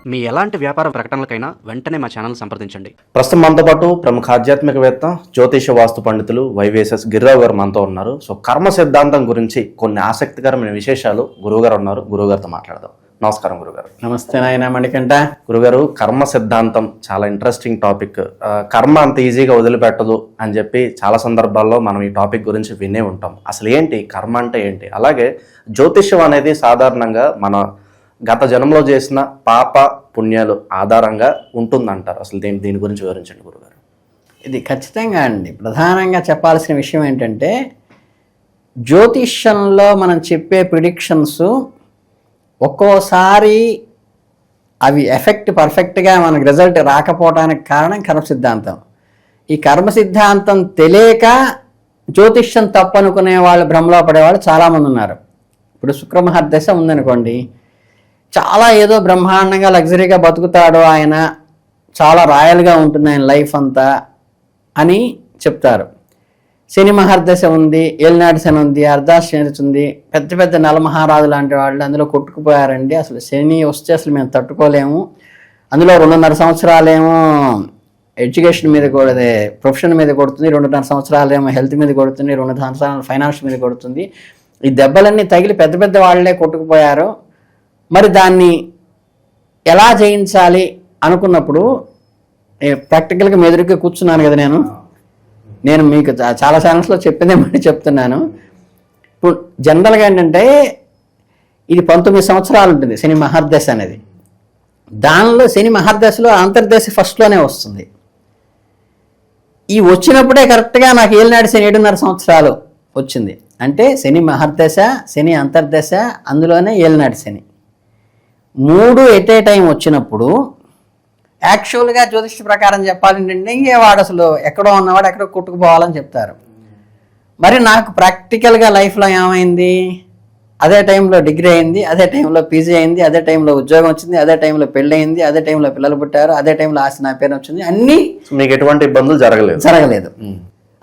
మీ ఎలాంటి వ్యాపార ప్రకటనలకైనా వెంటనే మా ఛానల్ సంప్రదించండి. ప్రస్తుతం మనతో పాటు ప్రముఖ ఆధ్యాత్మికవేత్త జ్యోతిష వాస్తు పండితులు వైవిఎస్ఎస్ గిరిరావు గారు మనతో ఉన్నారు. సో కర్మ సిద్ధాంతం గురించి కొన్ని ఆసక్తికరమైన విశేషాలు గురువుగారు ఉన్నారు. గురువుగారితో మాట్లాడదాం. నమస్కారం గురుగారు. నమస్తే నాయన మణికంఠ. గురుగారు, కర్మ సిద్ధాంతం చాలా ఇంట్రెస్టింగ్ టాపిక్. కర్మ అంత ఈజీగా వదిలిపెట్టదు అని చెప్పి చాలా సందర్భాల్లో మనం ఈ టాపిక్ గురించి వినే ఉంటాం. అసలు ఏంటి కర్మ అంటే ఏంటి? అలాగే జ్యోతిష్యం అనేది సాధారణంగా మన గత జన్మలో చేసిన పాప పుణ్యాలు ఆధారంగా ఉంటుందంటారు. అసలు దీని గురించి వివరించండి గురుగారు. ఇది ఖచ్చితంగా అండి. ప్రధానంగా చెప్పాల్సిన విషయం ఏంటంటే, జ్యోతిష్యంలో మనం చెప్పే ప్రిడిక్షన్స్ ఒక్కోసారి అవి పర్ఫెక్ట్గా మనకు రిజల్ట్ రాకపోవడానికి కారణం కర్మ సిద్ధాంతం. ఈ కర్మ సిద్ధాంతం తెలియక జ్యోతిష్యం తప్పు అనుకునే వాళ్ళు, భ్రమలో పడేవాళ్ళు చాలామంది ఉన్నారు. ఇప్పుడు శుక్రమహర్దశ ఉందనుకోండి, చాలా ఏదో బ్రహ్మాండంగా లగ్జరీగా బతుకుతాడు ఆయన, చాలా రాయల్గా ఉంటుంది ఆయన లైఫ్ అంతా అని చెప్తారు. శని మహర్దశ ఉంది, ఏలినాటి శని ఉంది, అర్ధాశని ఉంది, పెద్ద పెద్ద నలమహారాజు లాంటి వాళ్ళు అందులో కొట్టుకుపోయారండి. అసలు శని వస్తే అసలు మేము తట్టుకోలేము, అందులో 2.5 సంవత్సరాలేమో ఎడ్యుకేషన్ మీద కూడా, ప్రొఫెషన్ మీద కొడుతుంది, 2.5 సంవత్సరాలేమో హెల్త్ మీద కొడుతుంది, 2 సంవత్సరాలు ఫైనాన్స్ మీద కొడుతుంది. ఈ దెబ్బలన్నీ తగిలి పెద్ద పెద్ద వాళ్ళే కొట్టుకుపోయారు. మరి దాన్ని ఎలా జయించాలి అనుకున్నప్పుడు ప్రాక్టికల్గా మెదురుగా కూర్చున్నాను కదా నేను మీకు చాలా ఛానల్స్లో చెప్పిందే మళ్ళీ చెప్తున్నాను. ఇప్పుడు జనరల్గా ఏంటంటే, ఇది 19 సంవత్సరాలు ఉంటుంది శని మహర్దశ అనేది. దానిలో శని మహర్దశలో అంతర్దశ ఫస్ట్లోనే వస్తుంది. ఈ వచ్చినప్పుడే కరెక్ట్గా నాకు ఏలినాటి శని 7.5 సంవత్సరాలు వచ్చింది. అంటే శని మహర్దశ, శని అంతర్దశ, అందులోనే ఏలినాటి శని 3 ఎట్ ఏ టైం వచ్చినప్పుడు యాక్చువల్గా జ్యోతిష ప్రకారం చెప్పాలంటే వాడు అసలు ఎక్కడో ఉన్నవాడు ఎక్కడో కొట్టుకుపోవాలని చెప్తారు. మరి నాకు ప్రాక్టికల్గా లైఫ్లో ఏమైంది, అదే టైంలో డిగ్రీ అయింది, అదే టైంలో పీజీ అయింది, అదే టైంలో ఉద్యోగం వచ్చింది, అదే టైంలో పెళ్ళి అయింది, అదే టైంలో పిల్లలు పుట్టారు, అదే టైంలో ఆస్తి నా పేరు వచ్చింది. అన్నీ మీకు ఎటువంటి ఇబ్బందులు జరగలేదు.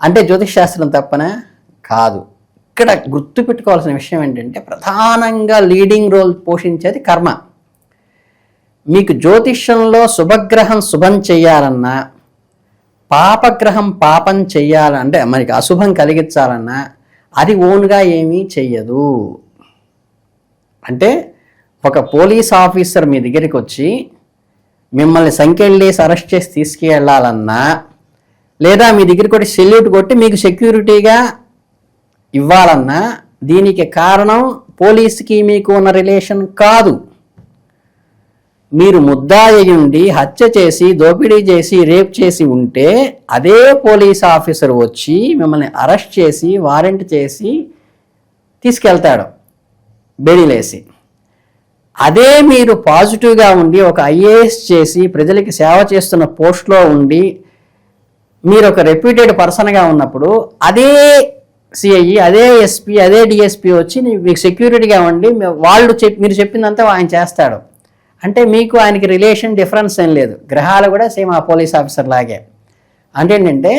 అంటే జ్యోతిష్ శాస్త్రం తప్పనా? కాదు. ఇక్కడ గుర్తు పెట్టుకోవాల్సిన విషయం ఏంటంటే, ప్రధానంగా లీడింగ్ రోల్ పోషించేది కర్మ. మీకు జ్యోతిష్యంలో శుభగ్రహం శుభం చెయ్యాలన్నా, పాపగ్రహం పాపం చెయ్యాలంటే మనకి అశుభం కలిగించాలన్నా అది ఓన్గా ఏమీ చెయ్యదు. అంటే ఒక పోలీస్ ఆఫీసర్ మీ దగ్గరికి వచ్చి మిమ్మల్ని సంకెళ్ళేసి అరెస్ట్ చేసి తీసుకెళ్ళాలన్నా, లేదా మీ దగ్గరికి ఒకటి సెల్యూట్ కొట్టి మీకు సెక్యూరిటీగా ఇవ్వాలన్నా, దీనికి కారణం పోలీసుకి మీకు ఉన్న రిలేషన్ కాదు. మీరు ముద్దాయి ఉండి హత్య చేసి, దోపిడీ చేసి, రేప్ చేసి ఉంటే అదే పోలీస్ ఆఫీసర్ వచ్చి మిమ్మల్ని అరెస్ట్ చేసి, వారెంట్ చేసి తీసుకెళ్తాడు బెయిలేసి. అదే మీరు పాజిటివ్గా ఉండి ఒక ఐఏఎస్ చేసి ప్రజలకి సేవ చేస్తున్న పోస్ట్లో ఉండి మీరు ఒక రెప్యూటెడ్ పర్సన్గా ఉన్నప్పుడు అదే సిఐ, అదే ఎస్పీ, అదే డిఎస్పీ వచ్చి మీకు సెక్యూరిటీగా ఉండి మీరు చెప్పిందంతా ఆయన చేస్తాడు. అంటే మీకు ఆయనకి రిలేషన్ డిఫరెన్స్ ఏం లేదు. గ్రహాలు కూడా సేమ్ ఆ పోలీస్ ఆఫీసర్ లాగే. అంటే ఏంటంటే,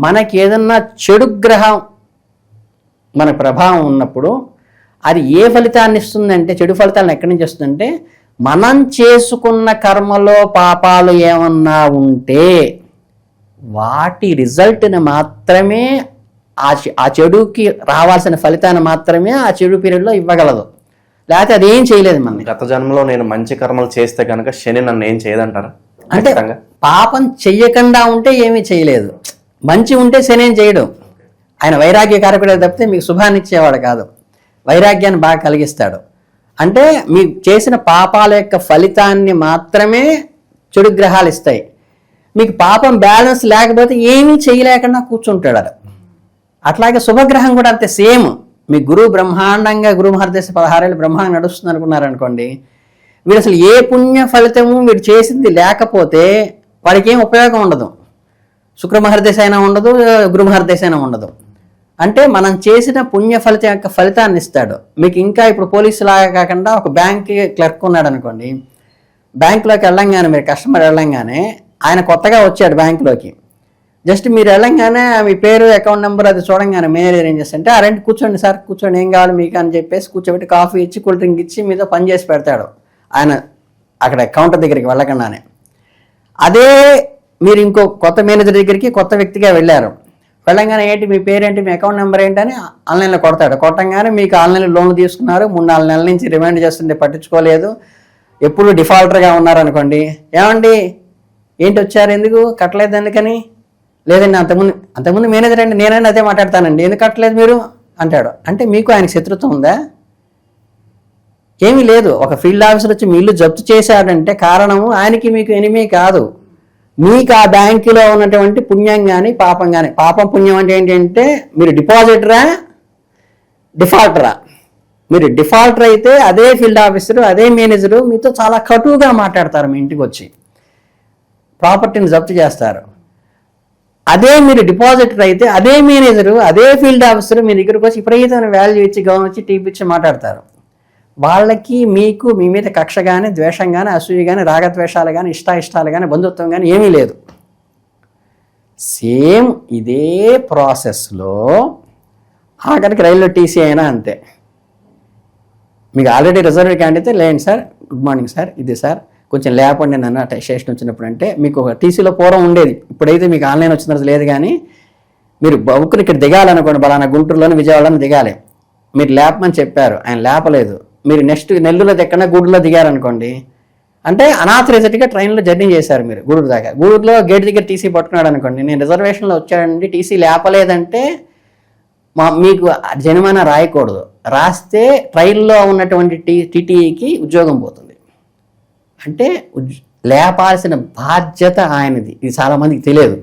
మనకి ఏదన్నా చెడు గ్రహం మన ప్రభావం ఉన్నప్పుడు అది ఏ ఫలితాన్ని ఇస్తుందంటే, చెడు ఫలితాలను ఎక్కడి నుంచి వస్తుందంటే, మనం చేసుకున్న కర్మలో పాపాలు ఏమన్నా ఉంటే వాటి రిజల్ట్ని మాత్రమే, ఆ చెడుకి రావాల్సిన ఫలితాన్ని మాత్రమే ఆ చెడు పీరియడ్లో ఇవ్వగలదు. లేకపోతే అదేం చేయలేదు. మన గత జన్మలో నేను మంచి కర్మలు చేస్తే కనుక శని నన్ను ఏం చేయదంటారా? అంటే పాపం చెయ్యకుండా ఉంటే ఏమీ చేయలేదు, మంచి ఉంటే శని ఏం చేయడు. ఆయన వైరాగ్య కారకుడే తప్పితే మీకు శుభాన్ని ఇచ్చేవాడు కాదు, వైరాగ్యాన్ని బాగా కలిగిస్తాడు. అంటే మీకు చేసిన పాపాల యొక్క ఫలితాన్ని మాత్రమే చెడు గ్రహాలు ఇస్తాయి. మీకు పాపం బ్యాలెన్స్ లేకపోతే ఏమీ చేయలేకుండా కూర్చుంటాడు. అట్లాగే శుభగ్రహం కూడా అంతే సేమ్. మీ గురువు బ్రహ్మాండంగా, గురు మహర్దశ 16 ఏళ్ళు బ్రహ్మాండంగా నడుస్తుంది అనుకున్నారనుకోండి, వీడు అసలు ఏ పుణ్య ఫలితము వీడు చేసింది లేకపోతే వాడికి ఏం ఉపయోగం ఉండదు. శుక్ర మహర్దశ అయినా ఉండదు, గురు మహర్దశ అయినా ఉండదు. అంటే మనం చేసిన పుణ్య ఫలితం యొక్క ఫలితాన్ని ఇస్తాడు మీకు. ఇంకా ఇప్పుడు పోలీసు లాగా కాకుండా ఒక బ్యాంక్ క్లర్క్ ఉన్నాడు అనుకోండి, బ్యాంకులోకి వెళ్ళంగానే, మీరు కస్టమర్ వెళ్ళంగానే, ఆయన కొత్తగా వచ్చాడు బ్యాంకులోకి, జస్ట్ మీరు వెళ్ళంగానే మీ పేరు, అకౌంట్ నెంబర్ అది చూడంగానే మేనేజర్ ఏం చేస్తుంటే, ఆ రెండు కూర్చోండి సార్, కూర్చోండి, ఏం కావాలి మీకు అని చెప్పేసి కూర్చోబెట్టి కాఫీ ఇచ్చి, కూల్ డ్రింక్ ఇచ్చి మీతో పని చేసి పెడతాడు. ఆయన అక్కడ కౌంటర్ దగ్గరికి వెళ్ళకుండానే. అదే మీరు ఇంకో కొత్త మేనేజర్ దగ్గరికి కొత్త వ్యక్తిగా వెళ్ళారు, వెళ్ళంగానే ఏంటి మీ పేరేంటి, మీ అకౌంట్ నెంబర్ ఏంటని ఆన్లైన్లో కొడతాడు. కొట్టంగానే మీకు ఆన్లైన్లో లోన్లు తీసుకున్నారు, 3-4 నెలల నుంచి రిమైండ్ చేస్తుంటే పట్టించుకోలేదు, ఎప్పుడు డిఫాల్టర్గా ఉన్నారనుకోండి, ఏమండి ఏంటి వచ్చారు, ఎందుకు కట్టలేదు, ఎందుకని, లేదండి అంతకుముందు మేనేజర్ అండి, నేనైనా అదే మాట్లాడతానండి, ఎందుకు కట్టలేదు మీరు అంటాడు. అంటే మీకు ఆయనకి శత్రుత్వం ఉందా? ఏమీ లేదు. ఒక ఫీల్డ్ ఆఫీసర్ వచ్చి మీ ఇల్లు జప్తు చేశాడంటే కారణము ఆయనకి మీకు ఎనిమీ కాదు, మీకు ఆ బ్యాంకులో ఉన్నటువంటి పుణ్యం కానీ పాపం కానీ. పాపం పుణ్యం అంటే ఏంటంటే మీరు డిపాజిటరా డిఫాల్టరా. మీరు డిఫాల్టర్ అయితే అదే ఫీల్డ్ ఆఫీసరు అదే మేనేజరు మీతో చాలా కటువుగా మాట్లాడతారు, మీ ఇంటికి వచ్చి ప్రాపర్టీని జప్తు చేస్తారు. అదే మీరు డిపాజిటర్ అయితే అదే మేనేజరు అదే ఫీల్డ్ ఆఫీసరు మీ దగ్గరకు వచ్చి విపరీతమైన వాల్యూ ఇచ్చి గౌరవం ఇచ్చి టీప్ ఇచ్చి మాట్లాడతారు. వాళ్ళకి మీకు మీ మీద కక్ష కానీ ద్వేషం కానీ అసూయ కానీ రాగద్వేషాలు కానీ ఇష్టాలు కానీ బంధుత్వం కానీ ఏమీ లేదు. సేమ్ ఇదే ప్రాసెస్లో ఆఖరికి రైల్లో టీసీ అయినా అంతే. మీకు ఆల్రెడీ రిజర్వ్ క్యాండిడేట్ లేండి సార్, గుడ్ మార్నింగ్ సార్, ఇది సార్ కొంచెం లేపండి నన్ను స్టేషన్ వచ్చినప్పుడు అంటే మీకు ఒక టీసీలో పూర్వం ఉండేది, ఇప్పుడైతే మీకు ఆన్లైన్ వచ్చిన తర్వాత లేదు. కానీ మీరు బుక్కుని ఇక్కడ దిగాలనుకోండి, బలానా గుంటూరులోని విజయవాడలో దిగాలి, మీరు లేపమని చెప్పారు, ఆయన లేపలేదు, మీరు నెక్స్ట్ నెల్లూరులో ఎక్కడన్నా గూడూరులో దిగారనుకోండి, అంటే అనాథరైజ్డ్గా ట్రైన్లో జర్నీ చేశారు మీరు గూడూరు దాకా, గూడూరులో గేట్ దగ్గర టీసీ పట్టుకున్నాడు అనుకోండి, నేను రిజర్వేషన్లో వచ్చానండి టీసీ లేపలేదంటే మీకు జరిమానా రాయకూడదు, రాస్తే ట్రైన్లో ఉన్నటువంటి టీటీఈకి ఉద్యోగం పోతుంది. అంటే లేపాల్సిన బాధ్యత ఆయనది. ఇది చాలామందికి తెలియదు,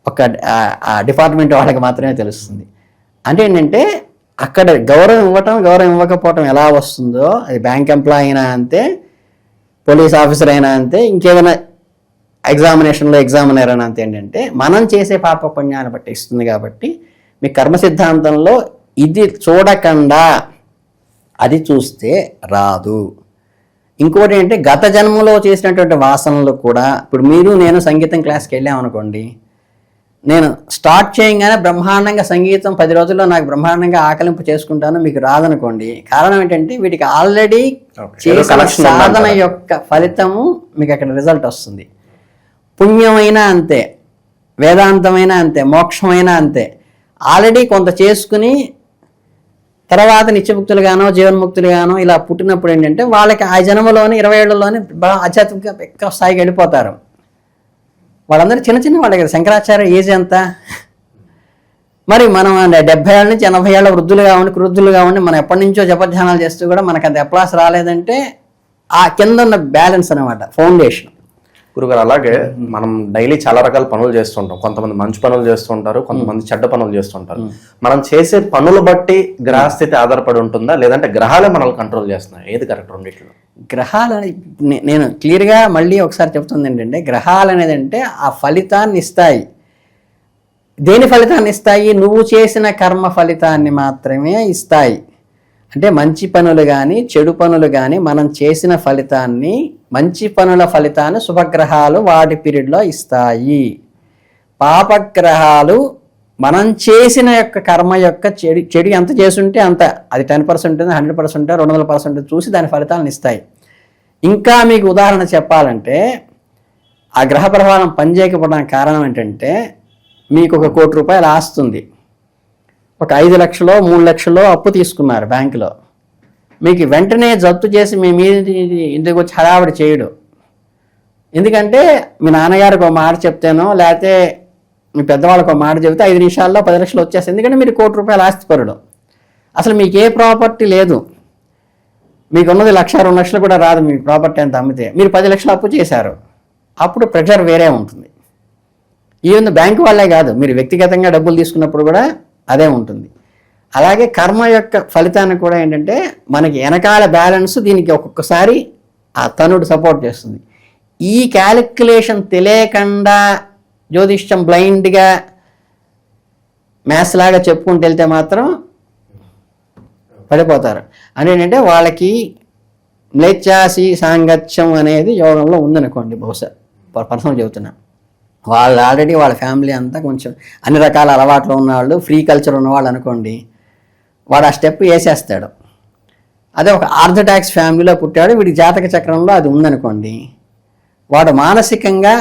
ఒక డిపార్ట్మెంట్ వాళ్ళకి మాత్రమే తెలుస్తుంది. అంటే ఏంటంటే అక్కడ గౌరవం ఇవ్వటం గౌరవం ఇవ్వకపోవటం ఎలా వస్తుందో, అది బ్యాంక్ ఎంప్లాయ్ అయినా అంతే, పోలీస్ ఆఫీసర్ అయినా అంతే, ఇంకేదైనా ఎగ్జామినేషన్లో ఎగ్జామినర్ అయినా అంతే. ఏంటంటే మనం చేసే పాప పుణ్యాన్ని బట్టి ఇస్తుంది. కాబట్టి మీ కర్మ సిద్ధాంతంలో ఇది చూడకుండా అది చూస్తే రాదు. ఇంకోటి ఏంటంటే గత జన్మలో చేసినటువంటి వాసనలు కూడా, ఇప్పుడు మీరు నేను సంగీతం క్లాస్కి వెళ్ళామనుకోండి, నేను స్టార్ట్ చేయగానే బ్రహ్మాండంగా సంగీతం 10 రోజుల్లో నాకు బ్రహ్మాండంగా ఆకలింపు చేసుకుంటాను, మీకు రాదనుకోండి. కారణం ఏంటంటే వీటికి ఆల్రెడీ చేసిన సాధన యొక్క ఫలితము మీకు అక్కడ రిజల్ట్ వస్తుంది. పుణ్యమైనా అంతే, వేదాంతమైనా అంతే, మోక్షమైనా అంతే. ఆల్రెడీ కొంత చేసుకుని తర్వాత నిత్యముక్తులుగానో జీవన్ముక్తులుగానో ఇలా పుట్టినప్పుడు ఏంటంటే వాళ్ళకి ఆ జన్మలోని 20 ఏళ్లలోనే ఆధ్యాత్మిక ఎక్కువ స్థాయికి వెళ్ళిపోతారు. వాళ్ళందరూ చిన్న వాళ్ళకి శంకరాచార్య ఏజ్ ఎంత, మరి మనం 70 ఏళ్ళ నుంచి 80 ఏళ్ళ వృద్ధులుగా ఉండి మనం ఎప్పటి నుంచో జపధ్యానాలు చేస్తూ కూడా మనకు అంత అప్లాస్ రాలేదంటే ఆ కింద ఉన్న బ్యాలెన్స్ అనమాట, ఫౌండేషన్. గురుగారు, అలాగే మనం డైలీ చాలా రకాల పనులు చేస్తుంటాం. కొంతమంది మంచి పనులు చేస్తుంటారు, కొంతమంది చెడ్డ పనులు చేస్తుంటారు. మనం చేసే పనులు బట్టి గ్రహస్థితి ఆధారపడి ఉంటుందా, లేదంటే గ్రహాలే మనల్ని కంట్రోల్ చేస్తున్నాయి? ఏది కరెక్ట్ రెండిట్లో? గ్రహాలు నేను క్లియర్గా మళ్ళీ ఒకసారి చెప్తుంది ఏంటంటే, గ్రహాలు అనేది అంటే ఆ ఫలితాన్ని ఇస్తాయి. దేని ఫలితాన్ని ఇస్తాయి? నువ్వు చేసిన కర్మ ఫలితాన్ని మాత్రమే ఇస్తాయి. అంటే మంచి పనులు కానీ చెడు పనులు కానీ మనం చేసిన ఫలితాన్ని, మంచి పనుల ఫలితాన్ని శుభగ్రహాలు వాటి పీరియడ్లో ఇస్తాయి. పాపగ్రహాలు మనం చేసిన యొక్క కర్మ యొక్క చెడు ఎంత చేసుంటే అంత, అది 10% ఉంటుంది, 100%, 200% చూసి దాని ఫలితాలను ఇస్తాయి. ఇంకా మీకు ఉదాహరణ చెప్పాలంటే, ఆ గ్రహ ప్రభావం పనిచేయకపోవడానికి కారణం ఏంటంటే, మీకు 1 కోటి రూపాయలు ఆస్తుంది, ఒక 5 లక్షలో 3 లక్షలో అప్పు తీసుకున్నారు బ్యాంకులో, మీకు వెంటనే జప్తు చేసి మీ మీద ఇంటికి వచ్చి హడావిడి చేయడు. ఎందుకంటే మీ నాన్నగారికి ఒక మాట చెప్తేనో లేకపోతే మీ పెద్దవాళ్ళకి ఒక మాట చెబితే 5 నిమిషాల్లో 10 లక్షలు వచ్చేస్తాయి. ఎందుకంటే మీరు 1 కోటి రూపాయలు ఆస్తిపరుడు, అసలు మీకు ఏ ప్రాపర్టీ లేదు, మీకు ఉన్నది 1-2 లక్షలు కూడా రాదు మీ ప్రాపర్టీ అంత అమ్మితే. మీరు 10 లక్షలు అప్పు చేశారు, అప్పుడు ప్రెషర్ వేరే ఉంటుంది. ఈవెన్ బ్యాంకు వాళ్ళే కాదు, మీరు వ్యక్తిగతంగా డబ్బులు తీసుకున్నప్పుడు కూడా అదే ఉంటుంది. అలాగే కర్మ యొక్క ఫలితాన్ని కూడా ఏంటంటే మనకి వెనకాల బ్యాలెన్స్ దీనికి ఒక్కొక్కసారి ఆ తనుడు సపోర్ట్ చేస్తుంది. ఈ క్యాలిక్యులేషన్ తెలియకుండా జ్యోతిష్యం బ్లైండ్గా మ్యాథ్స్ లాగా చెప్పుకుంటూ వెళ్తే మాత్రం పడిపోతారు. అంటే ఏంటంటే వాళ్ళకి మ్లేచ్ఛాసి సాంగత్యం అనేది యోగంలో ఉందనుకోండి, బహుశా పర్సనల్ చెబుతున్నా, వాళ్ళు ఆల్రెడీ వాళ్ళ ఫ్యామిలీ అంతా కొంచెం అన్ని రకాల అలవాట్లు ఉన్నవాళ్ళు, ఫ్రీ కల్చర్ ఉన్నవాళ్ళు అనుకోండి, వాడు ఆ స్టెప్ వేసేస్తాడు. అదే ఒక ఆర్థోడాక్స్ ఫ్యామిలీలో పుట్టాడు, వీడికి జాతక చక్రంలో అది ఉందనుకోండి, వాడు మానసికంగా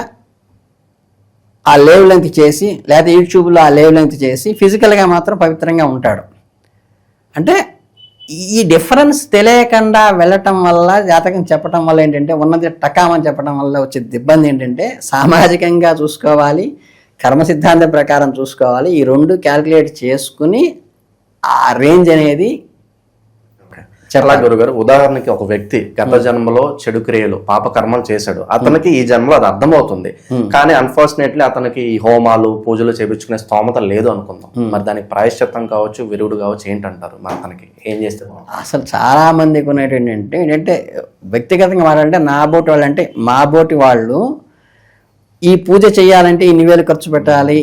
ఆ లేవ్ లెంగ్త్ చేసి, లేదా యూట్యూబ్లో ఆ లేవ్ లెంగ్త్ చేసి ఫిజికల్గా మాత్రం పవిత్రంగా ఉంటాడు. అంటే ఈ డిఫరెన్స్ తెలియకుండా వెళ్ళటం వల్ల, జాతకం చెప్పటం వల్ల ఏంటంటే, ఉన్నది టకామని చెప్పడం వల్ల వచ్చే ఇబ్బంది ఏంటంటే, సామాజికంగా చూసుకోవాలి, కర్మ సిద్ధాంతం ప్రకారం చూసుకోవాలి. ఈ రెండు క్యాల్కులేట్ చేసుకుని ఆ రేంజ్ అనేది చాలా గురుగారు. ఉదాహరణకి ఒక వ్యక్తి గత జన్మలో చెడు క్రియలు పాపకర్మలు చేశాడు, అతనికి ఈ జన్మలో అది అర్థమవుతుంది, కానీ అన్ఫార్చునేట్లీ అతనికి ఈ హోమాలు పూజలు చేపించుకునే స్తోమత లేదు అనుకుందాం. మరి దానికి ప్రాయశ్చిత్తం కావచ్చు, విరుగుడు కావచ్చు, ఏంటంటారు? మరి అతనికి ఏం చేస్తే అసలు చాలా మందికి ఉన్నటువంటి ఏంటంటే వ్యక్తిగతంగా వాళ్ళంటే నా బోటి వాళ్ళు, అంటే మా బోటి వాళ్ళు ఈ పూజ చేయాలంటే ఇన్ని వేలు ఖర్చు పెట్టాలి,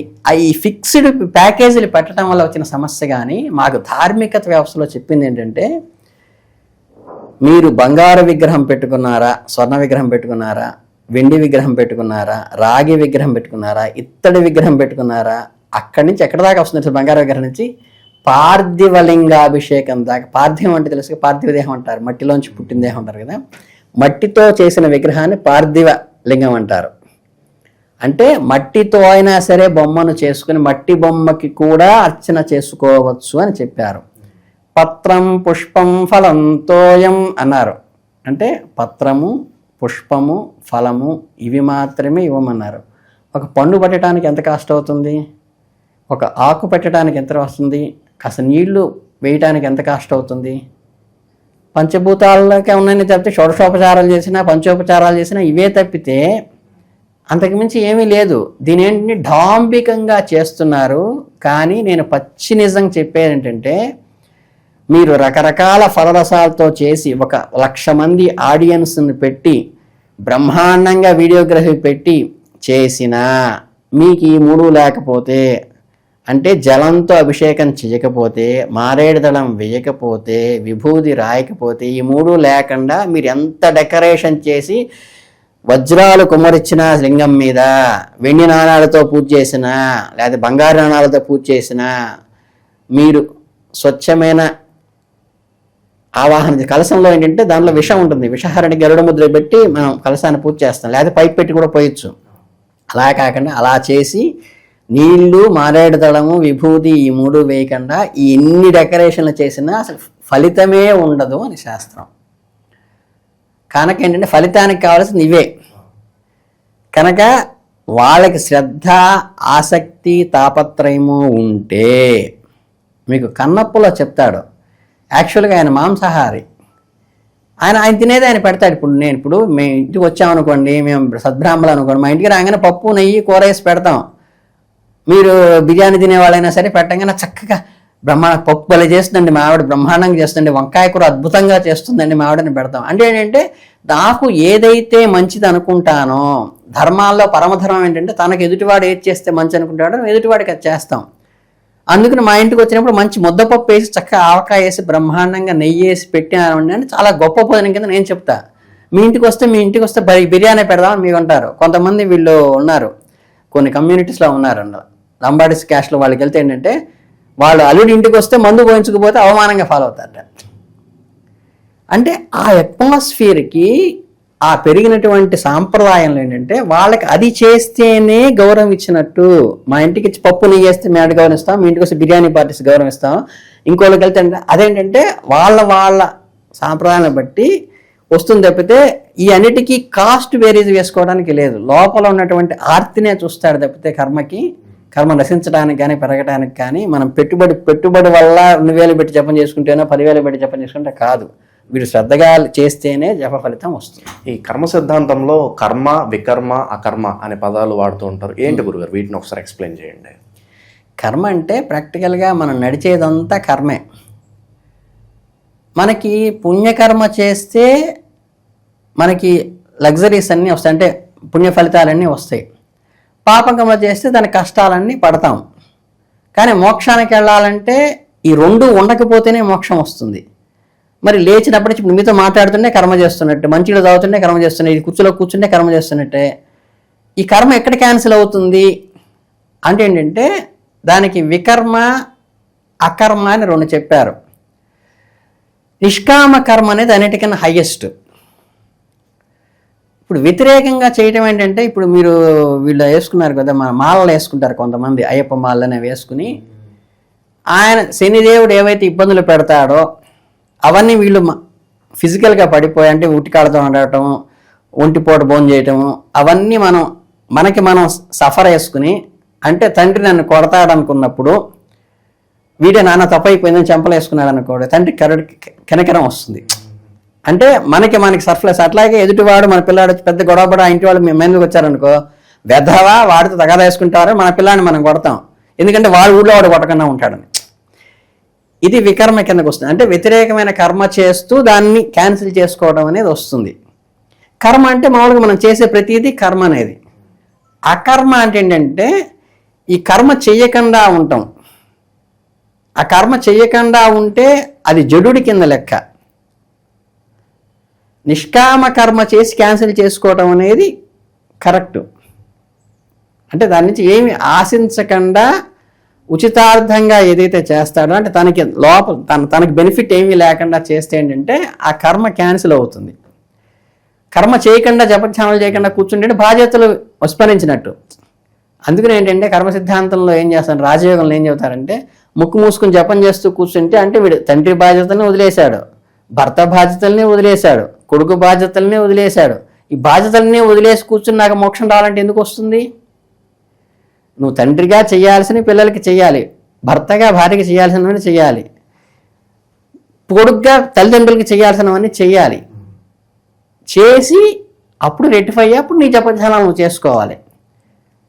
ఈ ఫిక్స్డ్ ప్యాకేజీలు పెట్టడం వల్ల వచ్చిన సమస్య. కానీ మాకు ధార్మికత వ్యవస్థలో చెప్పింది ఏంటంటే, మీరు బంగారు విగ్రహం పెట్టుకున్నారా, స్వర్ణ విగ్రహం పెట్టుకున్నారా, వెండి విగ్రహం పెట్టుకున్నారా, రాగి విగ్రహం పెట్టుకున్నారా, ఇత్తడి విగ్రహం పెట్టుకున్నారా, అక్కడి నుంచి ఎక్కడి దాకా వస్తుంది? బంగారు విగ్రహం నుంచి పార్థివలింగాభిషేకం దాకా. పార్థివం అంటే తెలుసు, పార్థివ దేహం అంటారు, మట్టిలోంచి పుట్టిన దేహం అంటారు కదా. మట్టితో చేసిన విగ్రహాన్ని పార్థివ లింగం అంటారు. అంటే మట్టితో అయినా సరే బొమ్మను చేసుకుని మట్టి బొమ్మకి కూడా అర్చన చేసుకోవచ్చు అని చెప్పారు. పత్రం పుష్పం ఫలం తోయం అన్నారు. అంటే పత్రము, పుష్పము, ఫలము ఇవి మాత్రమే ఇవ్వమన్నారు. ఒక పండు పెట్టడానికి ఎంత కాస్ట్ అవుతుంది? ఒక ఆకు పెట్టడానికి ఎంత వస్తుంది? కాస్త నీళ్లు వేయటానికి ఎంత కాస్ట్ అవుతుంది? పంచభూతాలకే ఉన్నాయని చెప్తే షోడశోపచారాలు చేసినా, పంచోపచారాలు చేసినా ఇవే తప్పితే అంతకుమించి ఏమీ లేదు. దీని ఏంటంటే డాంబికంగా చేస్తున్నారు. కానీ నేను పచ్చి నిజం చెప్పేది ఏంటంటే, మీరు రకరకాల ఫలరసాలతో చేసి 1,00,000 మంది ఆడియన్స్ని పెట్టి బ్రహ్మాండంగా వీడియోగ్రఫీ పెట్టి చేసినా మీకు ఈ మూడు లేకపోతే, అంటే జలంతో అభిషేకం చేయకపోతే, మారేడు దళం వేయకపోతే, విభూది రాయకపోతే, ఈ మూడు లేకుండా మీరు ఎంత డెకరేషన్ చేసి వజ్రాలు కుమ్మరిచ్చిన లింగం మీద, వెండి నాణాలతో పూజ చేసినా, లేదా బంగారు నాణాలతో పూజ చేసినా, మీరు స్వచ్ఛమైన ఆవాహన కలశంలో ఏంటంటే దానిలో విషం ఉంటుంది, విషహరణి గరుడ ముద్ర పెట్టి మనం కలశాన్ని పూజ చేస్తాం, లేదా పైప్ పెట్టి కూడా పోయొచ్చు. అలా కాకుండా అలా చేసి నీళ్లు, మారేడు దళము, విభూతి ఈ మూడు వేయకుండా ఈ ఎన్ని డెకరేషన్లు చేసినా అసలు ఫలితమే ఉండదు అని శాస్త్రం. కనుక ఏంటంటే ఫలితానికి కావాల్సింది ఇవే. కనుక వాళ్ళకి శ్రద్ధ, ఆసక్తి, తాపత్రయము ఉంటే, మీకు కన్నప్పలో చెప్తాడు, యాక్చువల్గా ఆయన మాంసాహారి, ఆయన తినేది ఆయన పెడతాడు. ఇప్పుడు మేము ఇంటికి వచ్చామనుకోండి, మేము సద్బ్రాహ్మలు అనుకోండి, మా ఇంటికి రాగానే పప్పు, నెయ్యి, కూర వేసి పెడతాం. మీరు బిర్యానీ తినేవాళ్ళైనా సరే పెట్టగానే చక్కగా పప్పు భలే చేస్తుందండి మా ఆవిడ, బ్రహ్మాండంగా చేస్తుందండి, వంకాయ కూర అద్భుతంగా చేస్తుందండి మా ఆవిడని పెడతాం. అంటే ఏంటంటే నాకు ఏదైతే మంచిది అనుకుంటానో, ధర్మాల్లో పరమధర్మం ఏంటంటే తనకు ఎదుటివాడు ఏది చేస్తే మంచి అనుకుంటాడో ఎదుటివాడికి అది చేస్తాం. అందుకని మా ఇంటికి వచ్చినప్పుడు మంచి ముద్దపప్పు వేసి చక్కగా ఆవకాయ వేసి బ్రహ్మాండంగా నెయ్యి వేసి పెట్టినారండి అంటే చాలా గొప్ప భోజనం కింద నేను చెప్తా. మీ ఇంటికి వస్తే బిర్యానీ పెడదామని మీరు అంటారు. కొంతమంది వీళ్ళు ఉన్నారు, కొన్ని కమ్యూనిటీస్లో ఉన్నారు, లంబాడిస్ క్యాస్ట్లో. వాళ్ళకి వెళ్తే ఏంటంటే వాళ్ళు అల్లుడి ఇంటికి వస్తే మందు పోయించకపోతే అవమానంగా ఫాలో అవుతారట. అంటే ఆ అట్మాస్ఫియర్కి, ఆ పెరిగినటువంటి సాంప్రదాయంలో ఏంటంటే వాళ్ళకి అది చేస్తేనే గౌరవం ఇచ్చినట్టు. మా ఇంటికి పప్పు నెయ్యి వేస్తే మేము గౌరవిస్తాం, మీ ఇంటికి వస్తే బిర్యానీ పార్టీస్ గౌరవిస్తాం. ఇంకోళ్ళకి వెళ్తే అదేంటంటే వాళ్ళ సాంప్రదాయాన్ని బట్టి వస్తుంది తప్పితే ఈ అన్నిటికీ కాస్ట్ వేరేజ్ వేసుకోవడానికి లేదు. లోపల ఉన్నటువంటి ఆర్తినే చూస్తాడు తప్పితే కర్మ నశించడానికి కానీ పెరగడానికి కానీ మనం పెట్టుబడి వల్ల 2,000 పెట్టి జపం చేసుకుంటేనో 10,000 పెట్టి జపం చేసుకుంటే కాదు. వీడు శ్రద్ధగా చేస్తేనే జప ఫలితం వస్తుంది. ఈ కర్మ సిద్ధాంతంలో కర్మ, వికర్మ, అకర్మ అనే పదాలు వాడుతూ ఉంటారు. ఏంటి గురుగారు, వీటిని ఒకసారి ఎక్స్ప్లెయిన్ చేయండి. కర్మ అంటే ప్రాక్టికల్గా మనం నడిచేదంతా కర్మే. మనకి పుణ్యకర్మ చేస్తే మనకి లగ్జరీస్ అన్నీ వస్తాయి, అంటే పుణ్య ఫలితాలన్నీ వస్తాయి. పాపకర్మ చేస్తే దాని కష్టాలన్నీ పడతాం. కానీ మోక్షానికి వెళ్ళాలంటే ఈ రెండు ఉండకపోతేనే మోక్షం వస్తుంది. మరి లేచినప్పటి నుంచి మీతో మాట్లాడుతుంటే కర్మ చేస్తున్నట్టే, మంచిగా తాగుతుంటే కర్మ చేస్తున్నట్టు, ఇది కుర్చీలో కూర్చుంటే కర్మ చేస్తున్నట్టే. ఈ కర్మ ఎక్కడ క్యాన్సిల్ అవుతుంది అంటే ఏంటంటే దానికి వికర్మ, అకర్మ అని 2 చెప్పారు. నిష్కామ కర్మ అనేది అన్నిటికన్నా హైయెస్ట్. ఇప్పుడు వ్యతిరేకంగా చేయటం ఏంటంటే, ఇప్పుడు మీరు వీళ్ళు వేసుకున్నారు కదా, మన మాలలు వేసుకుంటారు కొంతమంది, అయ్యప్ప మాలని వేసుకుని ఆయన శనిదేవుడు ఏవైతే ఇబ్బందులు పెడతాడో అవన్నీ వీళ్ళు ఫిజికల్గా పడిపోయి, అంటే ఉట్టికాడతో ఉండటం, ఒంటిపూట భోజనం చేయటము, అవన్నీ మనకి మనం సఫర్ వేసుకుని, అంటే తండ్రి నన్ను కొడతాడు అనుకున్నప్పుడు వీడే నాన్న తప్పైపోయిందని చెంపలు వేసుకున్నాడు అనుకోడు, తండ్రి కనికరం వస్తుంది. అంటే మనకి సర్ఫ్లెస్. అట్లాగే ఎదుటివాడు మన పిల్లాడు పెద్ద గొడవపడ ఇంటి వాళ్ళు మేము మీదకి వచ్చారనుకో, వెధవా వాడితో తగాదా వేసుకుంటారో మన పిల్లాడిని మనం కొడతాం, ఎందుకంటే వాడు ఊళ్ళో వాడు కొట్టకుండా ఉంటాడని. ఇది వికర్మ కిందకు వస్తుంది. అంటే వ్యతిరేకమైన కర్మ చేస్తూ దాన్ని క్యాన్సిల్ చేసుకోవడం అనేది వస్తుంది. కర్మ అంటే మామూలుగా మనం చేసే ప్రతిదీ కర్మ అనేది. అకర్మ అంటే ఏంటంటే ఈ కర్మ చెయ్యకుండా ఉంటాం. ఆ కర్మ చెయ్యకుండా ఉంటే అది జడుడి కింద లెక్క. నిష్కామ కర్మ చేసి క్యాన్సిల్ చేసుకోవడం అనేది కరెక్ట్. అంటే దాని నుంచి ఏమి ఆశించకుండా ఉచితార్థంగా ఏదైతే చేస్తాడో, అంటే తనకి తనకి బెనిఫిట్ ఏమీ లేకుండా చేస్తే ఏంటంటే ఆ కర్మ క్యాన్సిల్ అవుతుంది. కర్మ చేయకుండా జపధ్యానాలు చేయకుండా కూర్చుంటే బాధ్యతలు విస్మరించినట్టు. అందుకని ఏంటంటే కర్మ సిద్ధాంతంలో ఏం చేస్తాను, రాజయోగంలో ఏం చెబుతారంటే, ముక్కు మూసుకుని జపం చేస్తూ కూర్చుంటే అంటే వీడు తండ్రి బాధ్యతల్ని వదిలేశాడు, భర్త బాధ్యతల్ని వదిలేశాడు, కొడుకు బాధ్యతల్ని వదిలేశాడు. ఈ బాధ్యతల్ని వదిలేసి కూర్చుని నాకు మోక్షం రావాలంటే ఎందుకు వస్తుంది? నువ్వు తండ్రిగా చేయాల్సిన పిల్లలకి చేయాలి, భర్తగా భార్యకి చేయాల్సినవన్నీ చేయాలి, కొడుకుగా తల్లిదండ్రులకి చేయాల్సినవన్నీ చేయాలి. చేసి అప్పుడు రెక్టిఫై అయ్యి అప్పుడు నీ జపధ్యానాలు నువ్వు చేసుకోవాలి.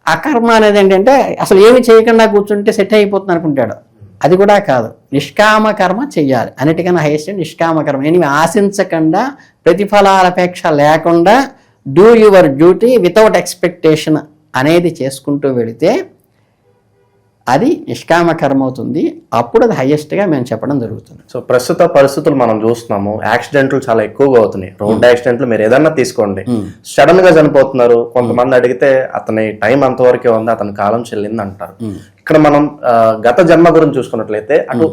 అకర్మ అనేది ఏంటంటే అసలు ఏమి చేయకుండా కూర్చుంటే సెట్ అయిపోతుంది అనుకుంటాడు. అది కూడా కాదు, నిష్కామ కర్మ చెయ్యాలి. అన్నిటికన్నా హైయెస్ట్ నిష్కామ కర్మ. ఏమి ఆశించకుండా, ప్రతిఫలాల అపేక్ష లేకుండా do your duty without expectation అనేది చేసుకుంటూ వెళితే అది నిష్కామ కర్మ అవుతుంది. అప్పుడు అది హైయెస్ట్గా మేము చెప్పడం జరుగుతుంది. సో ప్రస్తుత పరిస్థితులు మనం చూస్తున్నాము, యాక్సిడెంట్లు చాలా ఎక్కువగా అవుతున్నాయి. రోడ్ యాక్సిడెంట్లు మీరు ఏదన్నా తీసుకోండి, సడన్ గా చనిపోతున్నారు. కొంతమంది అడిగితే అతని టైం అంతవరకే ఉంది, అతని కాలం చెల్లింది అంటారు. ఇక్కడ మనం గత జన్మ గురించి చూసుకున్నట్లయితే అటు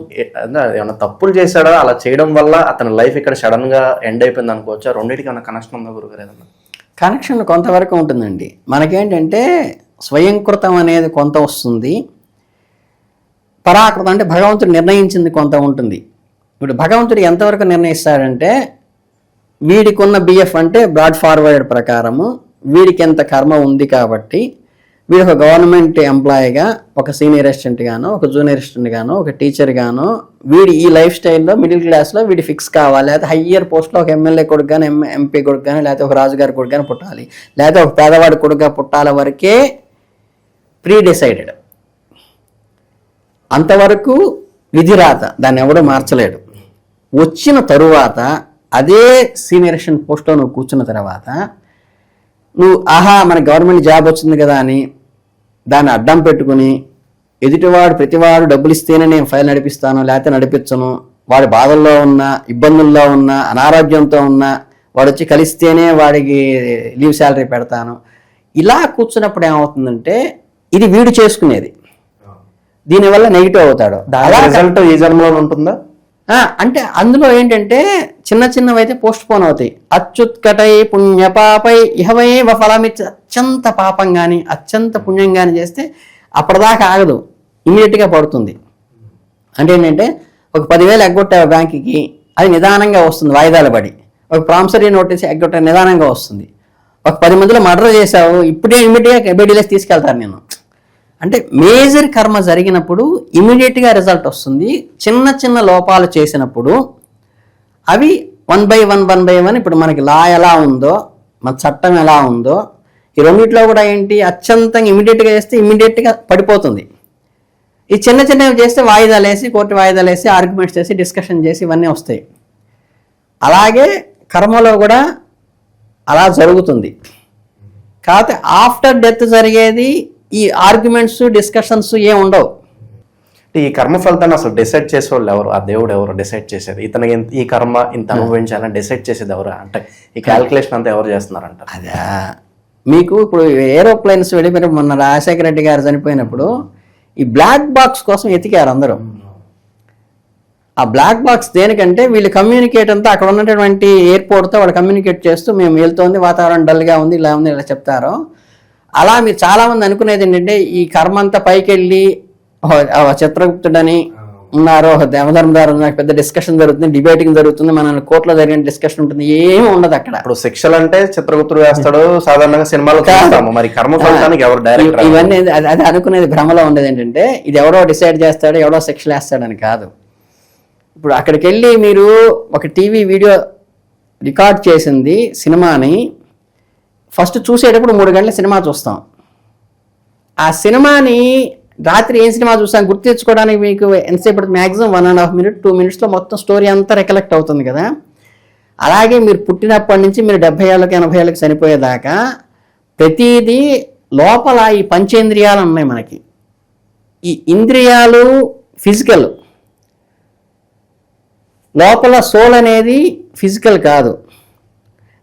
ఏమైనా తప్పులు చేశాడా, అలా చేయడం వల్ల అతని లైఫ్ ఇక్కడ సడన్ గా ఎండ్ అయిపోయింది అనుకోవచ్చా? రెండింటికి ఏమైనా కనెక్షన్ ఉందా గురుగారు? ఏదన్నా కనెక్షన్ కొంతవరకు ఉంటుందండి. మనకేంటంటే స్వయంకృతం అనేది కొంత వస్తుంది, పరాకృతం అంటే భగవంతుడు నిర్ణయించింది కొంత ఉంటుంది. ఇప్పుడు భగవంతుడు ఎంతవరకు నిర్ణయిస్తాడంటే, వీడికి ఉన్న బిఎఫ్ అంటే బ్రాడ్ ఫార్వర్డ్ ప్రకారము వీడికి ఎంత కర్మ ఉంది కాబట్టి వీడు ఒక గవర్నమెంట్ ఎంప్లాయీగా, ఒక సీనియర్ అసిస్టెంట్ గానో, ఒక జూనియర్ అసిస్టెంట్ గానో, ఒక టీచర్ గానో, వీడి ఈ లైఫ్ స్టైల్లో మిడిల్ క్లాస్లో వీడి ఫిక్స్ కావాలి. లేకపోతే హయ్యర్ పోస్ట్లో ఒక ఎమ్మెల్యే కొడుకు కానీ, ఎంపీ కొడుకు కానీ, లేకపోతే ఒక రాజుగారి కొడుకు కానీ పుట్టాలి, లేకపోతే ఒక పేదవాడి కొడుకుగా పుట్టాల వరకే ప్రీ డిసైడెడ్. అంతవరకు విధిరాత, దాన్ని ఎవడో మార్చలేడు. వచ్చిన తరువాత అదే సీనియర్ అసిస్టెంట్ పోస్ట్లో నువ్వు కూర్చున్న తర్వాత నువ్వు మన గవర్నమెంట్ జాబ్ వచ్చింది కదా అని దాన్ని అడ్డం పెట్టుకుని ఎదుటివాడు ప్రతివాడు డబ్బులు ఇస్తేనే నేను ఫైల్ నడిపిస్తాను, లేకపోతే నడిపించను, వాడి బాధల్లో ఉన్నా, ఇబ్బందుల్లో ఉన్నా, అనారోగ్యంతో ఉన్నా వాడు వచ్చి కలిస్తేనే వాడికి లీవ్ శాలరీ పెడతాను, ఇలా కూర్చున్నప్పుడు ఏమవుతుందంటే ఇది వీడు చేసుకునేది, దీనివల్ల నెగిటివ్ అవుతాడు. రిజల్ట్ ఈ జన్మలో ఉంటుందా అంటే అందులో ఏంటంటే చిన్న చిన్నవైతే పోస్ట్ పోన్ అవుతాయి. అచ్యుత్కటై పుణ్య పాపై ఇహవై ఫలమిచ్చి అత్యంత పాపం కానీ అత్యంత పుణ్యం కానీ చేస్తే అప్పటిదాకా ఆగదు, ఇమీడియట్గా పడుతుంది. అంటే ఏంటంటే ఒక 10,000 ఎగ్గొట్టావు బ్యాంకుకి, అది నిదానంగా వస్తుంది వాయిదాలు పడి. ఒక ప్రామిసరీ నోటీస్ ఎగ్గొట్ట నిదానంగా వస్తుంది. ఒక 10 మందిలో మర్డర్ చేసావు, ఇప్పుడే ఇమీడియట్గా బెడీలేసి తీసుకెళ్తాను నేను. అంటే మేజర్ కర్మ జరిగినప్పుడు ఇమీడియట్గా రిజల్ట్ వస్తుంది. చిన్న చిన్న లోపాలు చేసినప్పుడు అవి 1 by 1 ఇప్పుడు మనకి లా ఎలా ఉందో, మన చట్టం ఎలా ఉందో, ఈ రెండిట్లో కూడా ఏంటి అత్యంతంగా ఇమీడియట్గా చేస్తే ఇమీడియట్గా పడిపోతుంది. ఈ చిన్న చిన్నవి చేస్తే వాయిదాలు వేసి, కోర్టు వాయిదాలు వేసి, ఆర్గ్యుమెంట్స్ చేసి, డిస్కషన్ చేసి ఇవన్నీ వస్తాయి. అలాగే కర్మలో కూడా అలా జరుగుతుంది. కాకపోతే ఆఫ్టర్ డెత్ జరిగేది ఈ ఆర్గ్యుమెంట్స్, డిస్కషన్స్ ఏం ఉండవు. ఈ కర్మ ఫలితాన్ని అసలు డిసైడ్ చేసేవాళ్ళు ఎవరు? ఆ దేవుడు ఎవరు డిసైడ్ చేసేది? ఇతనికి ఈ కర్మ ఇంత అనుభవించాలని డిసైడ్ చేసేది ఎవరు? అంటే ఈ క్యాల్కులేషన్ అంతా ఎవరు చేస్తున్నారంట? అదే మీకు ఇప్పుడు ఏరోప్లేన్స్ వెళ్ళిపోయినప్పుడు మొన్న రాజశేఖర రెడ్డి గారు చనిపోయినప్పుడు ఈ బ్లాక్ బాక్స్ కోసం ఎతికారు అందరూ. ఆ బ్లాక్ బాక్స్ దేనికంటే వీళ్ళు కమ్యూనికేట్ అంతా అక్కడ ఉన్నటువంటి ఎయిర్పోర్ట్తో వాళ్ళు కమ్యూనికేట్ చేస్తూ మేము వెళ్తోంది, వాతావరణం డల్గా ఉంది, ఇలా ఉంది, ఇలా చెప్తారు. అలా మీరు చాలామంది అనుకునేది ఏంటంటే ఈ కర్మ అంతా పైకి వెళ్ళి చిత్రగుప్తుడని ఉన్నారు, యమధర్మదారు నాకు పెద్ద డిస్కషన్ జరుగుతుంది, డిబేటింగ్ జరుగుతుంది, మన కోర్టులో జరిగిన డిస్కషన్ ఉంటుంది, ఏమి ఉండదు అక్కడ. ఇప్పుడు శిక్షలు అంటే చిత్రగుప్తుడు వేస్తాడు, సాధారణంగా సినిమాలో చూస్తాము. మరి కర్మ ఫలితానికి ఎవరు డైరెక్టర్? ఇవన్నీ అది అనుకునేది భ్రమలో ఉండేది ఏంటంటే ఇది ఎవరో డిసైడ్ చేస్తాడు, ఎవరో శిక్షలు వేస్తాడని కాదు. ఇప్పుడు అక్కడికి వెళ్ళి మీరు ఒక టీవీ వీడియో రికార్డ్ చేసింది సినిమాని ఫస్ట్ చూసేటప్పుడు 3 గంటల సినిమా చూస్తాం. ఆ సినిమాని రాత్రి ఏం సినిమా చూసాం గుర్తు తెచ్చుకోవడానికి మీకు ఎంతసేపు పడుతుంది? మ్యాక్సిమం 1.5 minute 2 minutesలో మొత్తం స్టోరీ అంతా రికలెక్ట్ అవుతుంది కదా. అలాగే మీరు పుట్టినప్పటి నుంచి మీరు 70 ఏళ్ళకి 80 ఏళ్ళకి చనిపోయేదాకా ప్రతిదీ లోపల ఈ పంచేంద్రియాలు ఉన్నాయి మనకి. ఈ ఇంద్రియాలు ఫిజికల్, లోపల సోల్ అనేది ఫిజికల్ కాదు.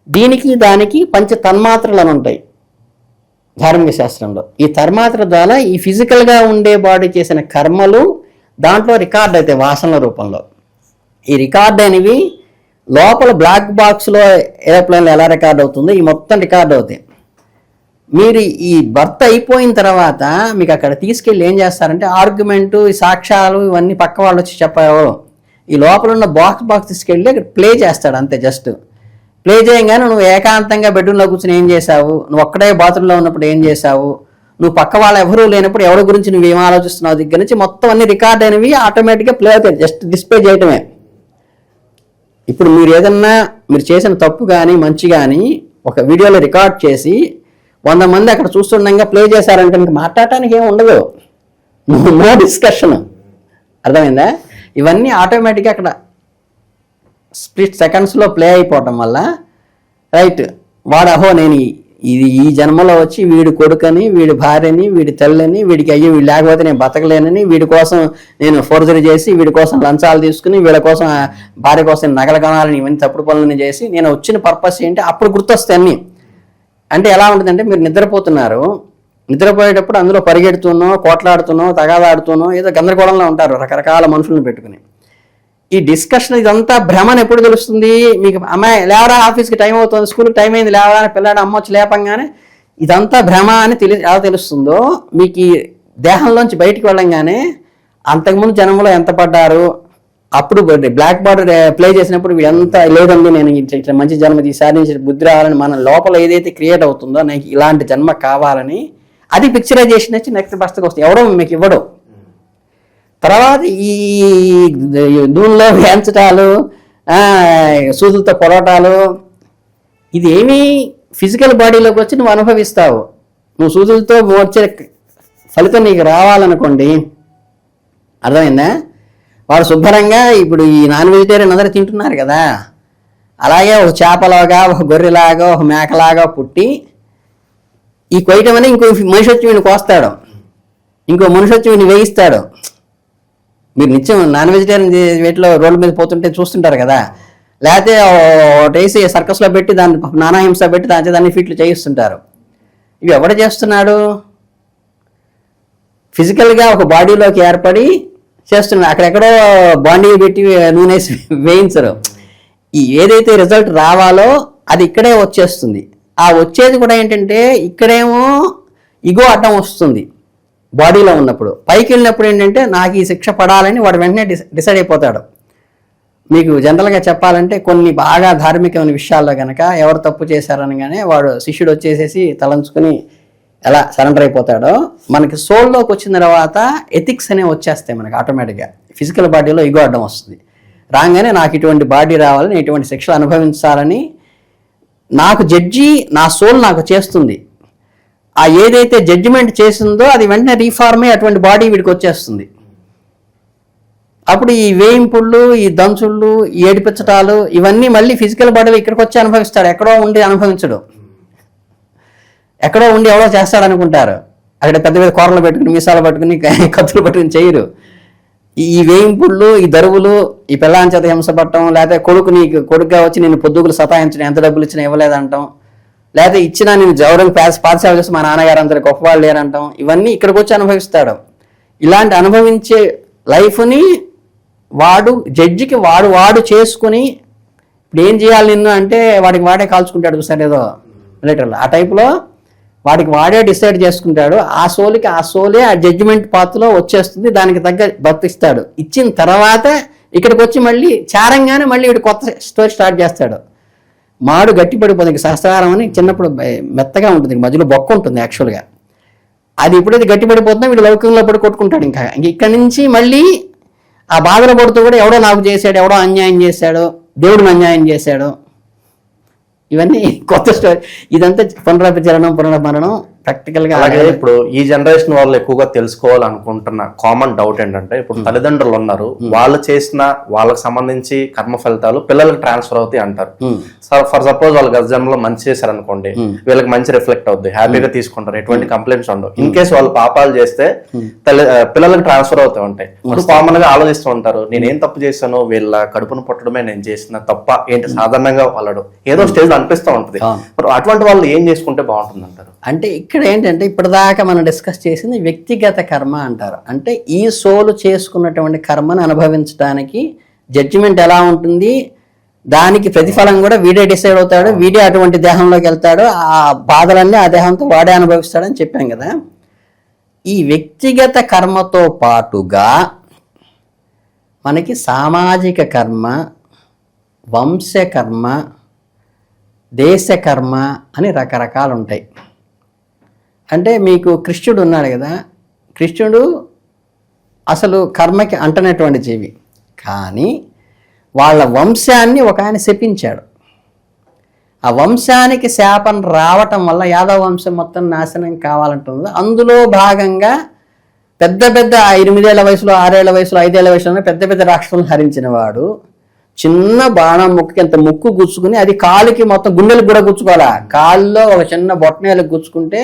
దీనికి దానికి పంచ తన్మాత్రలు అని ఉంటాయి ధార్మిక శాస్త్రంలో. ఈ తన్మాత్ర ద్వారా ఈ ఫిజికల్గా ఉండే బాడీ చేసిన కర్మలు దాంట్లో రికార్డ్ అవుతాయి వాసనల రూపంలో. ఈ రికార్డ్ అనేవి లోపల బ్లాక్ బాక్స్లో ఏరోప్లేన్లో ఎలా రికార్డ్ అవుతుందో ఈ మొత్తం రికార్డ్ అవుతాయి. మీరు ఈ బర్త్ అయిపోయిన తర్వాత మీకు అక్కడ తీసుకెళ్ళి ఏం చేస్తారంటే ఆర్గ్యుమెంటు, ఈ సాక్ష్యాలు ఇవన్నీ పక్క వాళ్ళు వచ్చి చెప్పేవారు. ఈ లోపల ఉన్న బాక్స్ తీసుకెళ్ళి అక్కడ ప్లే చేస్తాడు అంతే. జస్ట్ ప్లే చేయగానే నువ్వు ఏకాంతంగా బెడ్రూమ్లో కూర్చొని ఏం చేసావు, నువ్వు ఒక్కడే బాత్రూంలో ఉన్నప్పుడు ఏం చేసావు, నువ్వు పక్క వాళ్ళు ఎవరూ లేనప్పుడు ఎవరి గురించి నువ్వు ఏం ఆలోచిస్తున్నావు దగ్గర నుంచి మొత్తం అన్ని రికార్డ్ అనేవి ఆటోమేటిక్గా ప్లే అవుతాయి. జస్ట్ డిస్ప్లే చేయటమే. ఇప్పుడు మీరు ఏదన్నా మీరు చేసిన తప్పు కానీ మంచి కానీ ఒక వీడియోలో రికార్డ్ చేసి 100 మంది అక్కడ చూస్తుండగా ప్లే చేశారంటే మీకు మాట్లాడటానికి ఏమి ఉండదు, నో డిస్కషన్. అర్థమైందా? ఇవన్నీ ఆటోమేటిక్గా అక్కడ స్ప్లిట్ సెకండ్స్లో ప్లే అయిపోవటం వల్ల రైట్ వాడు అహో నేను ఈ జన్మలో వచ్చి వీడి కొడుకని, వీడి భార్యని, వీడి తల్లిని, వీడికి అయ్యో వీడు లేకపోతే నేను బతకలేనని, వీడి కోసం నేను ఫోర్జరీ చేసి, వీడి కోసం లంచాలు తీసుకుని, వీళ్ళ కోసం భార్య కోసం నగలు కొనాలని ఇవన్నీ తప్పుడు పనులని చేసి నేను వచ్చిన పర్పస్ ఏంటి అప్పుడు గుర్తొస్తాయి అన్నీ. అంటే ఎలా ఉంటుందంటే మీరు నిద్రపోతున్నారు, నిద్రపోయేటప్పుడు అందులో పరిగెడుతున్నో, కోట్లాడుతున్నో, తగాదాడుతున్నో ఏదో గందరగోళంలో ఉంటారు రకరకాల మనుషులను పెట్టుకుని. ఈ డిస్కషన్ ఇదంతా భ్రమని ఎప్పుడు తెలుస్తుంది మీకు? అమ్మాయి లేవరా, ఆఫీస్కి టైం అవుతుంది, స్కూల్కి టైం అయింది లేవరా అని పిల్లాడు అమ్మ వచ్చి లేపంగానే ఇదంతా భ్రమ అని ఎలా తెలుస్తుందో మీకు ఈ దేహంలోంచి బయటికి వెళ్ళంగానే అంతకుముందు జన్మలో ఎంత పడ్డారు, అప్పుడు బ్లాక్ బార్డర్ ప్లే చేసినప్పుడు ఎంత లేదండి నేను ఇట్లా మంచి జన్మ ఈసారి నుంచి బుద్ధి రావాలని మన లోపల ఏదైతే క్రియేట్ అవుతుందో నాకు ఇలాంటి జన్మ కావాలని అది పిక్చరైజేషన్ వచ్చి నెక్స్ట్ బస్తకు వస్తుంది. ఎవడో మీకు ఇవ్వడు. తర్వాత ఈ దూన్లో వేయించటాలు, సూదులతో పొరటాలు, ఇది ఏమీ ఫిజికల్ బాడీలోకి వచ్చి నువ్వు అనుభవిస్తావు. నువ్వు సూదులతో వచ్చే ఫలితం నీకు రావాలనుకోండి, అర్థమైందా? వాడు శుభ్రంగా ఇప్పుడు ఈ నాన్ వెజిటేరియన్ అందరూ తింటున్నారు కదా, అలాగే ఒక చేపలాగా, ఒక గొర్రెలాగా, ఒక మేకలాగా పుట్టి ఈ కొయ్యటం అని ఇంకో మనిషి వచ్చి వీడిని కోస్తాడు, ఇంకో మనిషి వచ్చి వీడిని వేయిస్తాడు. మీరు నిత్యం నాన్ వెజిటేరియన్ వీటిలో రోడ్ల మీద పోతుంటే చూస్తుంటారు కదా, లేకపోతే వేసి సర్కస్లో పెట్టి దాన్ని నానా హింస పెట్టి దాన్ని ఫీట్లు చేయిస్తుంటారు. ఇవి ఎవడు చేస్తున్నాడు? ఫిజికల్గా ఒక బాడీలోకి ఏర్పడి చేస్తున్నాడు. అక్కడెక్కడో బాండీ పెట్టి నూనె వేయించరు. ఈ ఏదైతే రిజల్ట్ రావాలో అది ఇక్కడే వచ్చేస్తుంది. ఆ వచ్చేది కూడా ఏంటంటే ఇక్కడేమో ఇగో అడ్డం వస్తుంది బాడీలో ఉన్నప్పుడు. పైకి వెళ్ళినప్పుడు ఏంటంటే నాకు ఈ శిక్ష పడాలని వాడు వెంటనే డిసైడ్ అయిపోతాడు. మీకు జనరల్గా చెప్పాలంటే కొన్ని బాగా ధార్మికమైన విషయాల్లో కనుక ఎవరు తప్పు చేశారనగానే వాడు శిష్యుడు వచ్చేసేసి తలంచుకుని ఎలా సరెండర్ అయిపోతాడో, మనకి సోల్లోకి వచ్చిన తర్వాత ఎథిక్స్ అనేవి వచ్చేస్తాయి మనకి ఆటోమేటిక్గా. ఫిజికల్ బాడీలో ఇగో అడ్డం వస్తుంది. రాగానే నాకు ఇటువంటి బాడీ రావాలని, ఇటువంటి శిక్షలు అనుభవించాలని నాకు జడ్జి నా సోల్ నాకు చేస్తుంది. ఆ ఏదైతే జడ్జిమెంట్ చేసిందో అది వెంటనే రీఫార్మ్ అయ్యి అటువంటి బాడీ వీడికి వచ్చేస్తుంది. అప్పుడు ఈ వేయింపుళ్ళు, ఈ దంచుళ్ళు, ఈ ఏడిపించటాలు ఇవన్నీ మళ్ళీ ఫిజికల్ బాడీలో ఇక్కడికి వచ్చి అనుభవిస్తాడు. ఎక్కడో ఉండి అనుభవించడు. ఎక్కడో ఉండి ఎవడో చేస్తాడు అనుకుంటారు. అక్కడ పెద్ద పెద్ద కూరలు పెట్టుకుని, మీసాలు పట్టుకుని, కత్తులు పట్టుకుని చేయరు. ఈ వేయింపుళ్ళు, ఈ దరువులు, ఈ పిల్లాని చేత హింసపడటం, లేకపోతే కొడుకుగా వచ్చి నేను పొద్దుగులు సతాయించడం, ఎంత డబ్బులు ఇచ్చినా ఇవ్వలేదంటాం, లేకపోతే ఇచ్చినా నేను జవరం పాదసేవ చేసి మా నాన్నగారు అందరు గొప్పవాళ్ళు లేరంటాం, ఇవన్నీ ఇక్కడికి వచ్చి అనుభవిస్తాడు. ఇలాంటి అనుభవించే లైఫ్ని వాడు జడ్జికి వాడు చేసుకుని ఇప్పుడు ఏం చేయాలి నిన్ను అంటే వాడికి వాడే కాల్చుకుంటాడు చూసారు ఏదో మిలిటరీలో ఆ టైప్లో వాడికి వాడే డిసైడ్ చేసుకుంటాడు. ఆ సోలే ఆ జడ్జిమెంట్ పాత్రలో వచ్చేస్తుంది, దానికి తగ్గ బతిస్తాడు. ఇచ్చిన తర్వాత ఇక్కడికి వచ్చి మళ్ళీ చారంగానే మళ్ళీ వీడు కొత్త స్టోరీ స్టార్ట్ చేస్తాడు. మాడు గట్టి పడిపోతుంది. సహస్రారం అని చిన్నప్పుడు మెత్తగా ఉంటుంది, మధ్యలో బొక్క ఉంటుంది యాక్చువల్గా. అది ఎప్పుడైతే గట్టి పడిపోతుందో వీడు లౌకికంలో పడి కొట్టుకుంటాడు. ఇంకా ఇక్కడి నుంచి మళ్ళీ ఆ బాధలు పడుతూ కూడా ఎవడో నాకు చేశాడు, ఎవడో అన్యాయం చేశాడు, దేవుడిని అన్యాయం చేశాడు, ఇవన్నీ కొత్త స్టోరీ. ఇదంతా పునర్మరణం ప్రాక్టికల్గా. అలాగే ఇప్పుడు ఈ జనరేషన్ వాళ్ళు ఎక్కువగా తెలుసుకోవాలనుకుంటున్న కామన్ డౌట్ ఏంటంటే, ఇప్పుడు తల్లిదండ్రులు ఉన్నారు, వాళ్ళు చేసిన వాళ్ళకి సంబంధించి కర్మ ఫలితాలు పిల్లలకు ట్రాన్స్ఫర్ అవుతాయి అంటారు. ఫర్ సపోజ్ వాళ్ళు గత జన్మలో మంచి చేశారు అనుకోండి, వీళ్ళకి మంచి రిఫ్లెక్ట్ అవుద్ది, హ్యాపీగా తీసుకుంటారు, ఎటువంటి కంప్లైంట్స్ ఉండవు. ఇన్ కేసు వాళ్ళు పాపాలు చేస్తే పిల్లలకు ట్రాన్స్ఫర్ అవుతూ ఉంటాయి. ఇప్పుడు కామన్ గా ఆలోచిస్తూ ఉంటారు, నేనేం తప్పు చేశాను, వీళ్ళ కడుపును పుట్టడమే నేను చేసిన తప్ప ఏంటి, సాధారణంగా వాళ్ళడు ఏదో స్టేజ్ అనిపిస్తూ ఉంటుంది. మరి అటువంటి వాళ్ళు ఏం చేసుకుంటే బాగుంటుంది అంటారు? అంటే ఇక్కడ ఏంటంటే ఇప్పటిదాకా మనం డిస్కస్ చేసింది వ్యక్తిగత కర్మ అంటారు. అంటే ఈ సోలు చేసుకున్నటువంటి కర్మను అనుభవించడానికి జడ్జిమెంట్ ఎలా ఉంటుంది, దానికి ప్రతిఫలం కూడా వీడే డిసైడ్ అవుతాడు, వీడే అటువంటి దేహంలోకి వెళ్తాడు, ఆ బాధలన్నీ ఆ దేహంతో వాడే అనుభవిస్తాడని చెప్పాం కదా. ఈ వ్యక్తిగత కర్మతో పాటుగా మనకి సామాజిక కర్మ, వంశకర్మ, దేశకర్మ అని రకరకాలు ఉంటాయి. అంటే మీకు కృష్ణుడు ఉన్నాడు కదా, కృష్ణుడు అసలు కర్మకి అంటనటువంటి జీవి, కానీ వాళ్ళ వంశాన్ని ఒక ఆయన శపించాడు. ఆ వంశానికి శాపం రావటం వల్ల యాదవ వంశం మొత్తం నాశనం కావాలంటుంది. అందులో భాగంగా పెద్ద 8 వయసులో, 6 వయసులో, 5 వయసులో పెద్ద రాక్షసులను హరించిన వాడు చిన్న బాణం ముక్కుకి ఎంత ముక్కు గుచ్చుకుని, అది కాలుకి మొత్తం గుండెలకు కూడా గుచ్చుకోవాలా, కాళ్ళలో ఒక చిన్న బొట్టనేలకు గుచ్చుకుంటే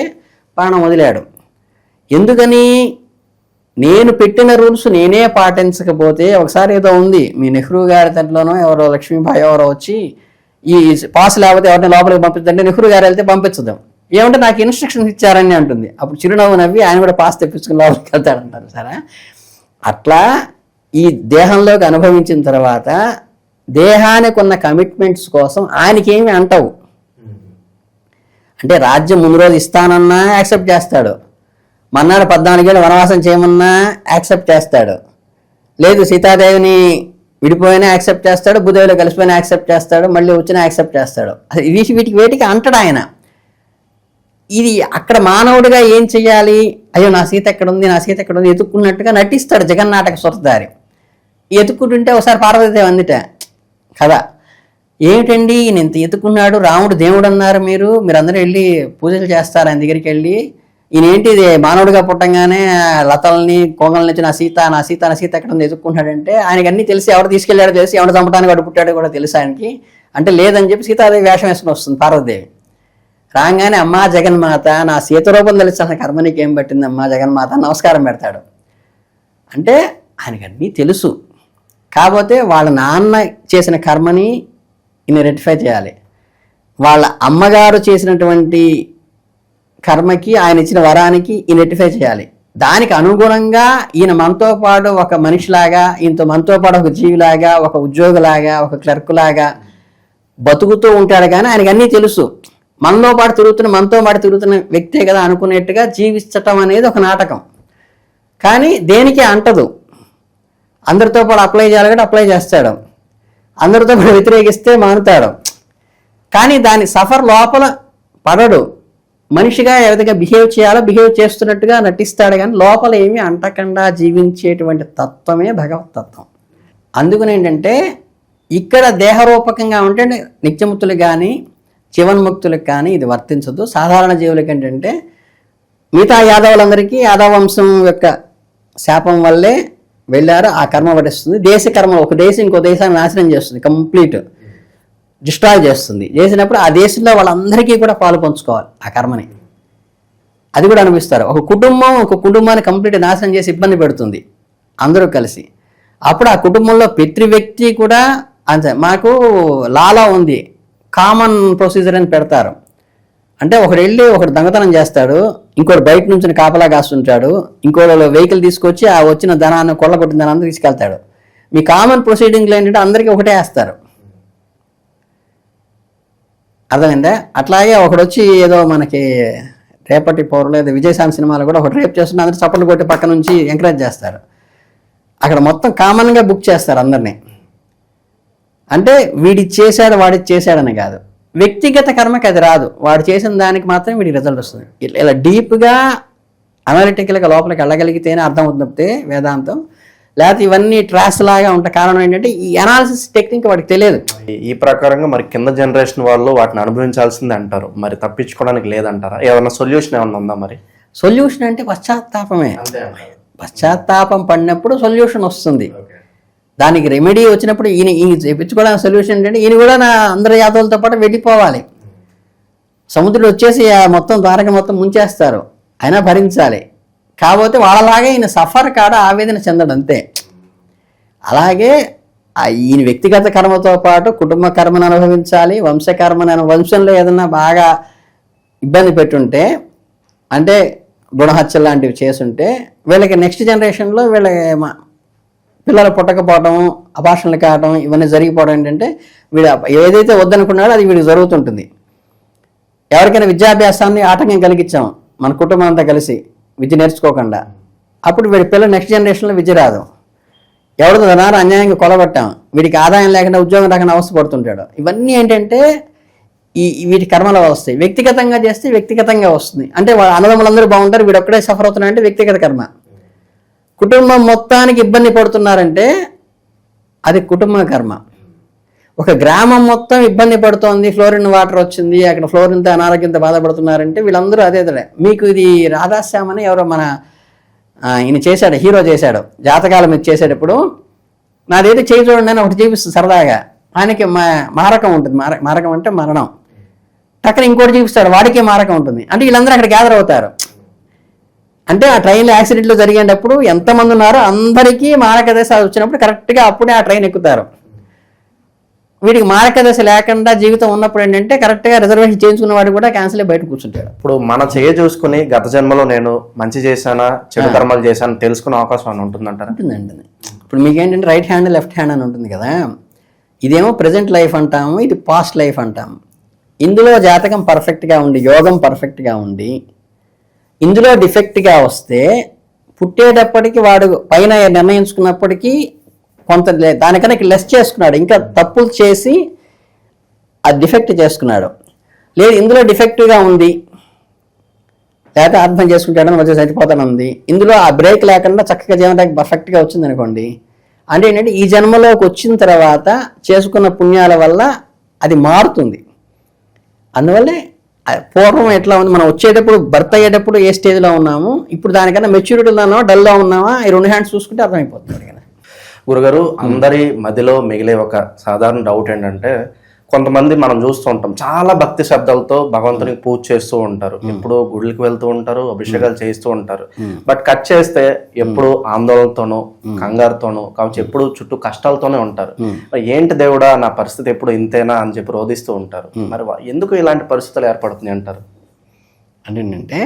ప్రాణం వదిలాడు. ఎందుకని? నేను పెట్టిన రూల్స్ నేనే పాటించకపోతే, ఒకసారి ఏదో ఉంది మీ నెహ్రూ గారి తట్లోనో ఎవరో లక్ష్మీబాయి ఎవరో వచ్చి ఈ పాస్ లేకపోతే ఎవరిని లోపలికి పంపిస్తుంటే నెహ్రూ గారు వెళ్తే పంపించదాం, ఏమంటే నాకు ఇన్స్ట్రక్షన్స్ ఇచ్చారని అంటుంది. అప్పుడు చిరునవ్వు నవ్వి ఆయన కూడా పాస్ తెప్పించుకుని లోపలికి వెళ్తాడంటారు. సరే, అట్లా ఈ దేహంలోకి అనుభవించిన తర్వాత దేహానికి ఉన్న కమిట్మెంట్స్ కోసం ఆయనకేమి అంటావు. అంటే రాజ్యం ముందు రోజు ఇస్తానన్నా యాక్సెప్ట్ చేస్తాడు, మన్నాడు 14 ఏళ్ళు వనవాసం చేయమన్నా యాక్సెప్ట్ చేస్తాడు, లేదు సీతాదేవిని విడిపోయినా యాక్సెప్ట్ చేస్తాడు, భూదేవిలో కలిసిపోయినా యాక్సెప్ట్ చేస్తాడు, మళ్ళీ వచ్చినా యాక్సెప్ట్ చేస్తాడు. వీటికి అంటాడు ఆయన. ఇది అక్కడ మానవుడిగా ఏం చెయ్యాలి, అయ్యో నా సీత ఎక్కడ ఉంది, నా సీత ఎక్కడ ఉంది ఎత్తుక్కున్నట్టుగా నటిస్తాడు జగన్నాటక సురదారి. ఎత్తుక్కుంటుంటే ఒకసారి పార్వతీదేవి అందిట కదా, ఏమిటండి ఈయన ఇంత ఎత్తుకున్నాడు, రాముడు దేవుడు అన్నారు, మీరందరూ వెళ్ళి పూజలు చేస్తారు ఆయన దగ్గరికి వెళ్ళి, ఈయనేంటి ఇది మానవుడిగా పుట్టంగానే లతల్ని కొంగల నుంచి నా సీత ఎక్కడ ఉంది ఎత్తుక్కుంటాడంటే, ఆయనకి అన్నీ తెలిసి ఎవరు తీసుకెళ్ళాడో తెలిసి, ఎవరు చంపడానికి వాడు పుట్టాడో కూడా తెలుసు ఆయనకి. అంటే లేదని చెప్పి సీతాదేవి వేషం వేసుకుని వస్తుంది పార్వతీదేవి. రాగానే అమ్మా జగన్మాత, నా సీత రూపం తెలిసిన కర్మ నీకేం పట్టింది అమ్మా జగన్మాత, నమస్కారం పెడతాడు. అంటే ఆయనకి అన్నీ తెలుసు, కాకపోతే వాళ్ళ నాన్న చేసిన కర్మని ఈయన రెక్టిఫై చేయాలి, వాళ్ళ అమ్మగారు చేసినటువంటి కర్మకి ఆయన ఇచ్చిన వరానికి ఈయన రెక్టిఫై చేయాలి. దానికి అనుగుణంగా ఈయన మనతో పాటు ఒక మనిషిలాగా, ఈయనతో మనతో పాటు ఒక జీవిలాగా, ఒక ఉద్యోగిలాగా, ఒక క్లర్కులాగా బతుకుతూ ఉంటాడు. కానీ ఆయనకి అన్నీ తెలుసు, మనతో పాటు తిరుగుతున్న వ్యక్తే కదా అనుకునేట్టుగా జీవించటం అనేది ఒక నాటకం. కానీ దేనికి అంటదు, అందరితో పాటు అప్లై చేయాలి కాబట్టి అప్లై చేస్తాడు, అందరితో పాటు వ్యతిరేకిస్తే మానుతాడు. కానీ దాని సఫర్ లోపల పడడు, మనిషిగా ఏ విధంగా బిహేవ్ చేయాలో బిహేవ్ చేస్తున్నట్టుగా నటిస్తాడు. కానీ లోపల ఏమీ అంటకుండా జీవించేటువంటి తత్వమే భగవతత్వం. అందుకని ఏంటంటే ఇక్కడ దేహరూపకంగా ఉంటే నిత్యముక్తులకు కానీ జీవన్ముక్తులకు కానీ ఇది వర్తించదు. సాధారణ జీవులకి ఏంటంటే మిగతా యాదవులందరికీ యాదవ వంశం యొక్క శాపం వల్లే వెళ్ళారు, ఆ కర్మ పడిస్తుంది. దేశ కర్మ, ఒక దేశం ఇంకో దేశాన్ని నాశనం చేస్తుంది, కంప్లీట్ డిస్ట్రాయ్ చేస్తుంది. చేసినప్పుడు ఆ దేశంలో వాళ్ళందరికీ కూడా పాలు పంచుకోవాలి ఆ కర్మని, అది కూడా అనిపిస్తారు. ఒక కుటుంబాన్ని కంప్లీట్ నాశనం చేసి ఇబ్బంది పెడుతుంది అందరూ కలిసి. అప్పుడు ఆ కుటుంబంలో ప్రతి వ్యక్తి కూడా అంతే. మాకు లాలా ఉంది, కామన్ ప్రొసీజర్ అని పెడతారు. అంటే ఒకడు దొంగతనం చేస్తాడు, ఇంకోటి బయట నుంచి కాపలా కాస్తుంటాడు, ఇంకోటి వెహికల్ తీసుకొచ్చి ఆ వచ్చిన ధనాన్ని కొల్లగొట్టిన ధనాన్ని తీసుకెళ్తాడు. మీ కామన్ ప్రొసీడింగ్లో ఏంటంటే అందరికీ ఒకటే వేస్తారు. అర్థమైందా? అట్లాగే ఒకడు వచ్చి ఏదో మనకి రేపటి పౌరులు ఏదో విజయశాంతి సినిమాలో కూడా ఒకటి రేపు చేస్తున్న అందరూ చప్పట్లు కొట్టి పక్క నుంచి ఎంకరేజ్ చేస్తారు. అక్కడ మొత్తం కామన్గా బుక్ చేస్తారు అందరినీ. అంటే వీడి చేశాడు వాడి చేశాడని కాదు, వ్యక్తిగత కర్మకి అది రాదు, వాడు చేసిన దానికి మాత్రం వీడికి రిజల్ట్ వస్తుంది. ఇలా డీప్గా అనలిటికల్గా లోపలికి వెళ్ళగలిగితేనే అర్థం అవుతుంది వేదాంతం. లేకపోతే ఇవన్నీ ట్రాస్ లాగా ఉంటాయి. కారణం ఏంటంటే ఈ అనాలిసిస్ టెక్నిక్ వాడికి తెలియదు. ఈ ప్రకారంగా మరి కింద జనరేషన్ వాళ్ళు వాటిని అనుభవించాల్సిందే అంటారు, మరి తప్పించుకోవడానికి లేదంటారా? ఏమన్నా సొల్యూషన్ ఏమన్నా ఉందా? మరి సొల్యూషన్ అంటే పశ్చాత్తాపమే. పశ్చాత్తాపం పడినప్పుడు సొల్యూషన్ వస్తుంది. దానికి రెమెడీ వచ్చినప్పుడు ఈయన చేయించుకోవడానికి సొల్యూషన్ ఏంటంటే ఈయన కూడా నా అందరి యాదవులతో పాటు వెళ్ళిపోవాలి. సముద్రుడు వచ్చేసి మొత్తం ద్వారక మొత్తం ముంచేస్తారు, అయినా భరించాలి. కాకపోతే వాళ్ళలాగే ఈయన సఫర్ కాడ ఆవేదన చెందడం అంతే. అలాగే ఈయన వ్యక్తిగత కర్మతో పాటు కుటుంబ కర్మను అనుభవించాలి, వంశంలో ఏదన్నా బాగా ఇబ్బంది పెట్టుంటే, అంటే గుణహత్య లాంటివి చేసుంటే వీళ్ళకి నెక్స్ట్ జనరేషన్లో వీళ్ళకి పిల్లలు పుట్టకపోవడం, అభాషణలు కావడం, ఇవన్నీ జరిగిపోవడం ఏంటంటే వీడు ఏదైతే వద్దనుకున్నాడో అది వీడికి జరుగుతుంటుంది. ఎవరికైనా విద్యాభ్యాసాన్ని ఆటంకం కలిగించాం మన కుటుంబం అంతా కలిసి విద్య నేర్చుకోకుండా, అప్పుడు వీడి పిల్లలు నెక్స్ట్ జనరేషన్లో విద్య రాదు. ఎవరితో ధనాన్ని అన్యాయంగా కొలగొట్టాం, వీడికి ఆదాయం లేకుండా ఉద్యోగం రాకుండా అవస్థ పడుతుంటాడు. ఇవన్నీ ఏంటంటే వీటి కర్మలో వస్తాయి. వ్యక్తిగతంగా చేస్తే వ్యక్తిగతంగా వస్తుంది. అంటే అన్నదమ్ములందరూ బాగుంటారు, వీడు ఒక్కడే సఫర్ అవుతున్నాడంటే వ్యక్తిగత కర్మ. కుటుంబం మొత్తానికి ఇబ్బంది పడుతున్నారంటే అది కుటుంబ కర్మ. ఒక గ్రామం మొత్తం ఇబ్బంది పడుతోంది, ఫ్లోరిన్ వాటర్ వచ్చింది, అక్కడ ఫ్లోరిన్తో అనారోగ్యంతో బాధపడుతున్నారంటే వీళ్ళందరూ అదే. మీకు ఇది రాధాశ్యామని ఎవరో మన ఈయన చేశాడు, హీరో చేశాడు, జాతకాల మీద చేసేటప్పుడు నాదేదో చేయి చూడండి అని ఒకటి చూపిస్తుంది సరదాగా. ఆయనకి మారకం ఉంటుంది, మారకం అంటే మరణం. టక్కన ఇంకోటి చూపిస్తాడు, వాడికి మారకం ఉంటుంది. అంటే వీళ్ళందరూ అక్కడ గ్యాదర్ అవుతారు. అంటే ఆ ట్రైన్లో యాక్సిడెంట్లు జరిగేటప్పుడు ఎంతమంది ఉన్నారో అందరికీ మారక దశ వచ్చినప్పుడు కరెక్ట్గా అప్పుడే ఆ ట్రైన్ ఎక్కుతారు. వీడికి మారక దశ లేకుండా జీవితం ఉన్నప్పుడు ఏంటంటే కరెక్ట్గా రిజర్వేషన్ చేయించుకున్న వాడు కూడా క్యాన్సిల్ బయట కూర్చుంటాడు. ఇప్పుడు మన చేయ చూసుకుని గత జన్మలో నేను మంచి చేశానా చెడు కర్మలు చేశాను తెలుసుకునే అవకాశం అని ఉంటుందంటారా? ఉంటుందండి. ఇప్పుడు మీకేంటంటే రైట్ హ్యాండ్ లెఫ్ట్ హ్యాండ్ అని ఉంటుంది కదా, ఇదేమో ప్రజెంట్ లైఫ్ అంటాము, ఇది పాస్ట్ లైఫ్ అంటాము. ఇందులో జాతకం పర్ఫెక్ట్గా ఉండి, యోగం పర్ఫెక్ట్గా ఉండి, ఇందులో డిఫెక్ట్గా వస్తే పుట్టేటప్పటికి వాడు పైన నిర్ణయించుకున్నప్పటికీ కొంత దానికన్నా లెస్ చేసుకున్నాడు, ఇంకా తప్పులు చేసి ఆ డిఫెక్ట్ చేసుకున్నాడు. లేదు ఇందులో డిఫెక్టివ్గా ఉంది, లేకపోతే అర్థం చేసుకుంటాడని వచ్చి చచ్చిపోతానుంది, ఇందులో ఆ బ్రేక్ లేకుండా చక్కగా జీవనానికి పర్ఫెక్ట్గా వచ్చింది అనుకోండి, అంటే ఏంటంటే ఈ జన్మలోకి వచ్చిన తర్వాత చేసుకున్న పుణ్యాల వల్ల అది మారుతుంది. అందువల్లే పూర్వం ఎట్లా ఉంది, మనం వచ్చేటప్పుడు బర్త్ అయ్యేటప్పుడు ఏ స్టేజ్లో ఉన్నాము, ఇప్పుడు దానికన్నా మెచ్యూరిటీలో ఉన్నామా డల్లో ఉన్నామా, ఈ రెండు హ్యాండ్స్ చూసుకుంటే అర్థమైపోతుంది కదా. గురుగారు, అందరి మదిలో మిగిలే ఒక సాధారణ డౌట్ ఏంటంటే, కొంతమంది మనం చూస్తూ ఉంటాం చాలా భక్తి శబ్దాలతో భగవంతునికి పూజ చేస్తూ ఉంటారు, ఎప్పుడు గుళ్ళకి వెళ్తూ ఉంటారు, అభిషేకాలు చేస్తూ ఉంటారు. బట్ కట్ చేస్తే ఎప్పుడు ఆందోళనతోనూ కంగారుతోనూ కావచ్చు, ఎప్పుడు చుట్టూ కష్టాలతోనే ఉంటారు. ఏంటి దేవుడా నా పరిస్థితి ఎప్పుడు ఇంతేనా అని చెప్పి రోధిస్తూ ఉంటారు. మరి ఎందుకు ఇలాంటి పరిస్థితులు ఏర్పడుతున్నాయి అంటారు? అంటే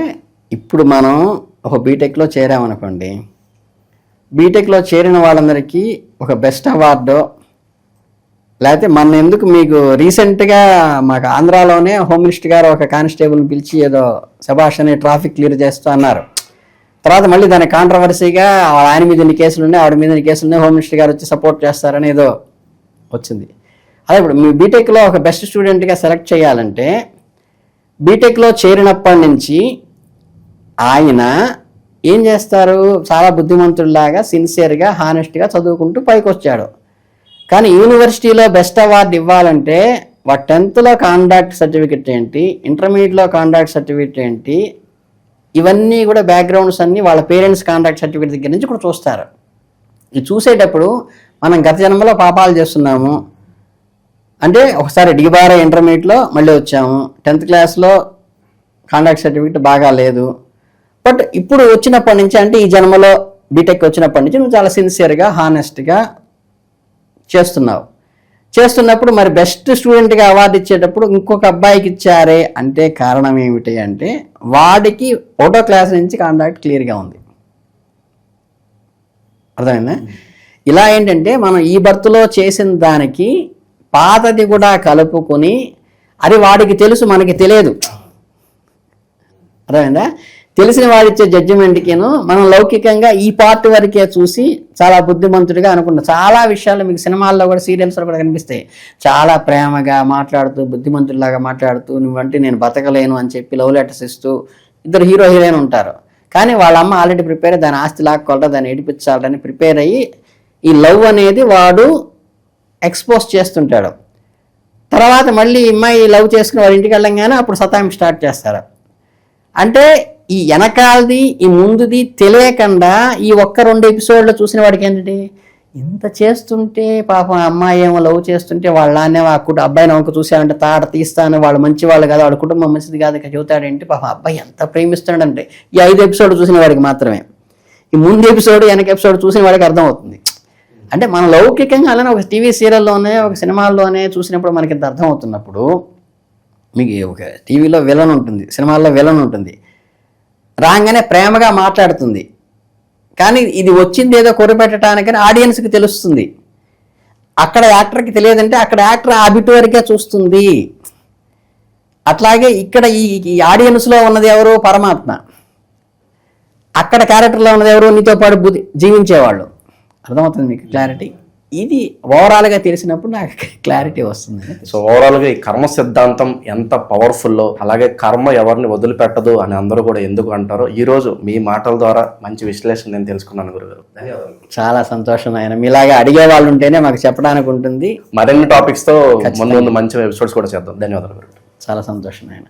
ఇప్పుడు మనం ఒక బీటెక్లో చేరామనుకోండి, బీటెక్లో చేరిన వాళ్ళందరికీ ఒక బెస్ట్ అవార్డు, లేకపోతే మన ఎందుకు మీకు రీసెంట్గా మాకు ఆంధ్రాలోనే హోమ్ మినిస్టర్ గారు ఒక కానిస్టేబుల్ని పిలిచి ఏదో శభాష్ అని ట్రాఫిక్ క్లియర్ చేస్తూ అన్నారు. తర్వాత మళ్ళీ దాని కాంట్రవర్సీగా ఆయన మీద ఇన్ని కేసులు ఉన్నాయి, ఆవిడ మీద ఇన్ని కేసులు ఉన్నాయి, హోమ్ మినిస్టర్ గారు వచ్చి సపోర్ట్ చేస్తారని ఏదో వచ్చింది. అదే ఇప్పుడు మీ బీటెక్లో ఒక బెస్ట్ స్టూడెంట్గా సెలెక్ట్ చేయాలంటే బీటెక్లో చేరినప్పటి నుంచి ఆయన ఏం చేస్తారు, చాలా బుద్ధిమంతుడిలాగా సిన్సియర్గా హానెస్ట్గా చదువుకుంటూ పైకి వచ్చాడు. కానీ యూనివర్సిటీలో బెస్ట్ అవార్డు ఇవ్వాలంటే వాడు 10th కాండాక్ట్ సర్టిఫికెట్ ఏంటి, ఇంటర్మీడియట్లో కాండాక్ట్ సర్టిఫికెట్ ఏంటి, ఇవన్నీ కూడా బ్యాక్గ్రౌండ్స్ అన్నీ వాళ్ళ పేరెంట్స్ కాండాక్ట్ సర్టిఫికెట్ దగ్గర నుంచి కూడా చూస్తారు. ఇది చూసేటప్పుడు మనం గత జన్మలో పాపాలు చేస్తున్నాము అంటే, ఒకసారి డిబారా ఇంటర్మీడియట్లో మళ్ళీ వచ్చాము, 10th క్లాస్లో కాండాక్ట్ సర్టిఫికెట్ బాగా లేదు, బట్ ఇప్పుడు వచ్చినప్పటి నుంచి అంటే ఈ జన్మలో బీటెక్ వచ్చినప్పటి నుంచి నువ్వు చాలా సిన్సియర్గా హానెస్ట్గా చేస్తున్నప్పుడు మరి బెస్ట్ స్టూడెంట్గా అవార్డు ఇచ్చేటప్పుడు ఇంకొక అబ్బాయికి ఇచ్చారే అంటే కారణం ఏమిటి అంటే, వాడికి 1వ క్లాస్ నుంచి కాంటాక్ట్ క్లియర్గా ఉంది. అర్థమైందా? ఇలా ఏంటంటే మనం ఈ బర్త్లో చేసిన దానికి పాతది కూడా కలుపుకొని, అది వాడికి తెలుసు, మనకి తెలియదు. అర్థమైందా? తెలిసిన వాడిచ్చే జడ్జిమెంట్కిను మనం లౌకికంగా ఈ పార్ట్ వరకే చూసి చాలా బుద్ధిమంతుడిగా అనుకుంటాం. చాలా విషయాలు మీకు సినిమాల్లో కూడా, సీరియల్స్లో కూడా కనిపిస్తాయి. చాలా ప్రేమగా మాట్లాడుతూ, బుద్ధిమంతుడిలాగా మాట్లాడుతూ, నువ్వంటే నేను బతకలేను అని చెప్పి లవ్ లెటర్స్ ఇస్తూ ఇద్దరు హీరో హీరోయిన్ ఉంటారు. కానీ వాళ్ళ అమ్మ ఆల్రెడీ ప్రిపేర్, దాని ఆస్తి లాక్కోవాలని, దాన్ని ఏడిపించాలని ప్రిపేర్ అయ్యి ఈ లవ్ అనేది వాడు ఎక్స్పోజ్ చేస్తుంటాడు. తర్వాత మళ్ళీ ఈ అమ్మాయి లవ్ చేసుకుని వాడి ఇంటికి వెళ్ళంగానే అప్పుడు సతాయింపు స్టార్ట్ చేస్తారు. అంటే ఈ వెనకాలది ఈ ముందుది తెలియకుండా ఈ ఒక్క 2 ఎపిసోడ్లు చూసిన వాడికి ఏంటంటే, ఇంత చేస్తుంటే పాపం అమ్మాయి ఏమో లవ్ చేస్తుంటే వాళ్ళ నాన్నే ఆ అబ్బాయిని ఒక చూసామంటే తాట తీస్తాను, వాళ్ళు మంచి వాళ్ళు కాదు, వాడి కుటుంబం మంచిది కాదు, ఇక చెబుతాడేంటి, పాపం అబ్బాయి ఎంత ప్రేమిస్తాడంటే ఈ 5 ఎపిసోడ్ చూసిన వాడికి మాత్రమే. ఈ ముందు ఎపిసోడ్ వెనక ఎపిసోడ్ చూసిన వాడికి అర్థమవుతుంది. అంటే మన లౌకికంగా అలానే ఒక టీవీ సీరియల్లోనే, ఒక సినిమాల్లోనే చూసినప్పుడు మనకి ఇంత అర్థమవుతున్నప్పుడు, మీకు ఒక టీవీలో విలన్ ఉంటుంది, సినిమాల్లో విలన్ ఉంటుంది, రాగానే ప్రేమగా మాట్లాడుతుంది, కానీ ఇది వచ్చింది ఏదో కొరిపెట్టడానికని ఆడియన్స్కి తెలుస్తుంది. అక్కడ యాక్టర్కి తెలియదంటే అక్కడ యాక్టర్ ఆ బిట్ వరకే చూస్తుంది. అట్లాగే ఇక్కడ ఈ ఆడియన్స్లో ఉన్నది ఎవరు? పరమాత్మ. అక్కడ క్యారెక్టర్లో ఉన్నది ఎవరు? నీతో పాటు జీవించేవాళ్ళు. అర్థమవుతుంది మీకు క్లారిటీ? ఇది ఓవరాల్గా తెలిసినప్పుడు నాకు క్లారిటీ వస్తుంది. సో ఓవరాల్గా ఈ కర్మ సిద్ధాంతం ఎంత పవర్ఫుల్లో, అలాగే కర్మ ఎవరిని వదిలిపెట్టదు అని అందరూ కూడా ఎందుకు అంటారో ఈరోజు మీ మాటల ద్వారా మంచి విశ్లేషణ నేను తెలుసుకున్నాను గురుగారు. ధన్యవాదాలు. చాలా సంతోషం. ఆయన మీలాగా అడిగే వాళ్ళు ఉంటేనే మాకు చెప్పడానికి ఉంటుంది. మరిన్ని టాపిక్స్తో ముందు మంచి ఎపిసోడ్స్ కూడా చేద్దాం. ధన్యవాదాలు గురుగారు. చాలా సంతోషం ఆయన.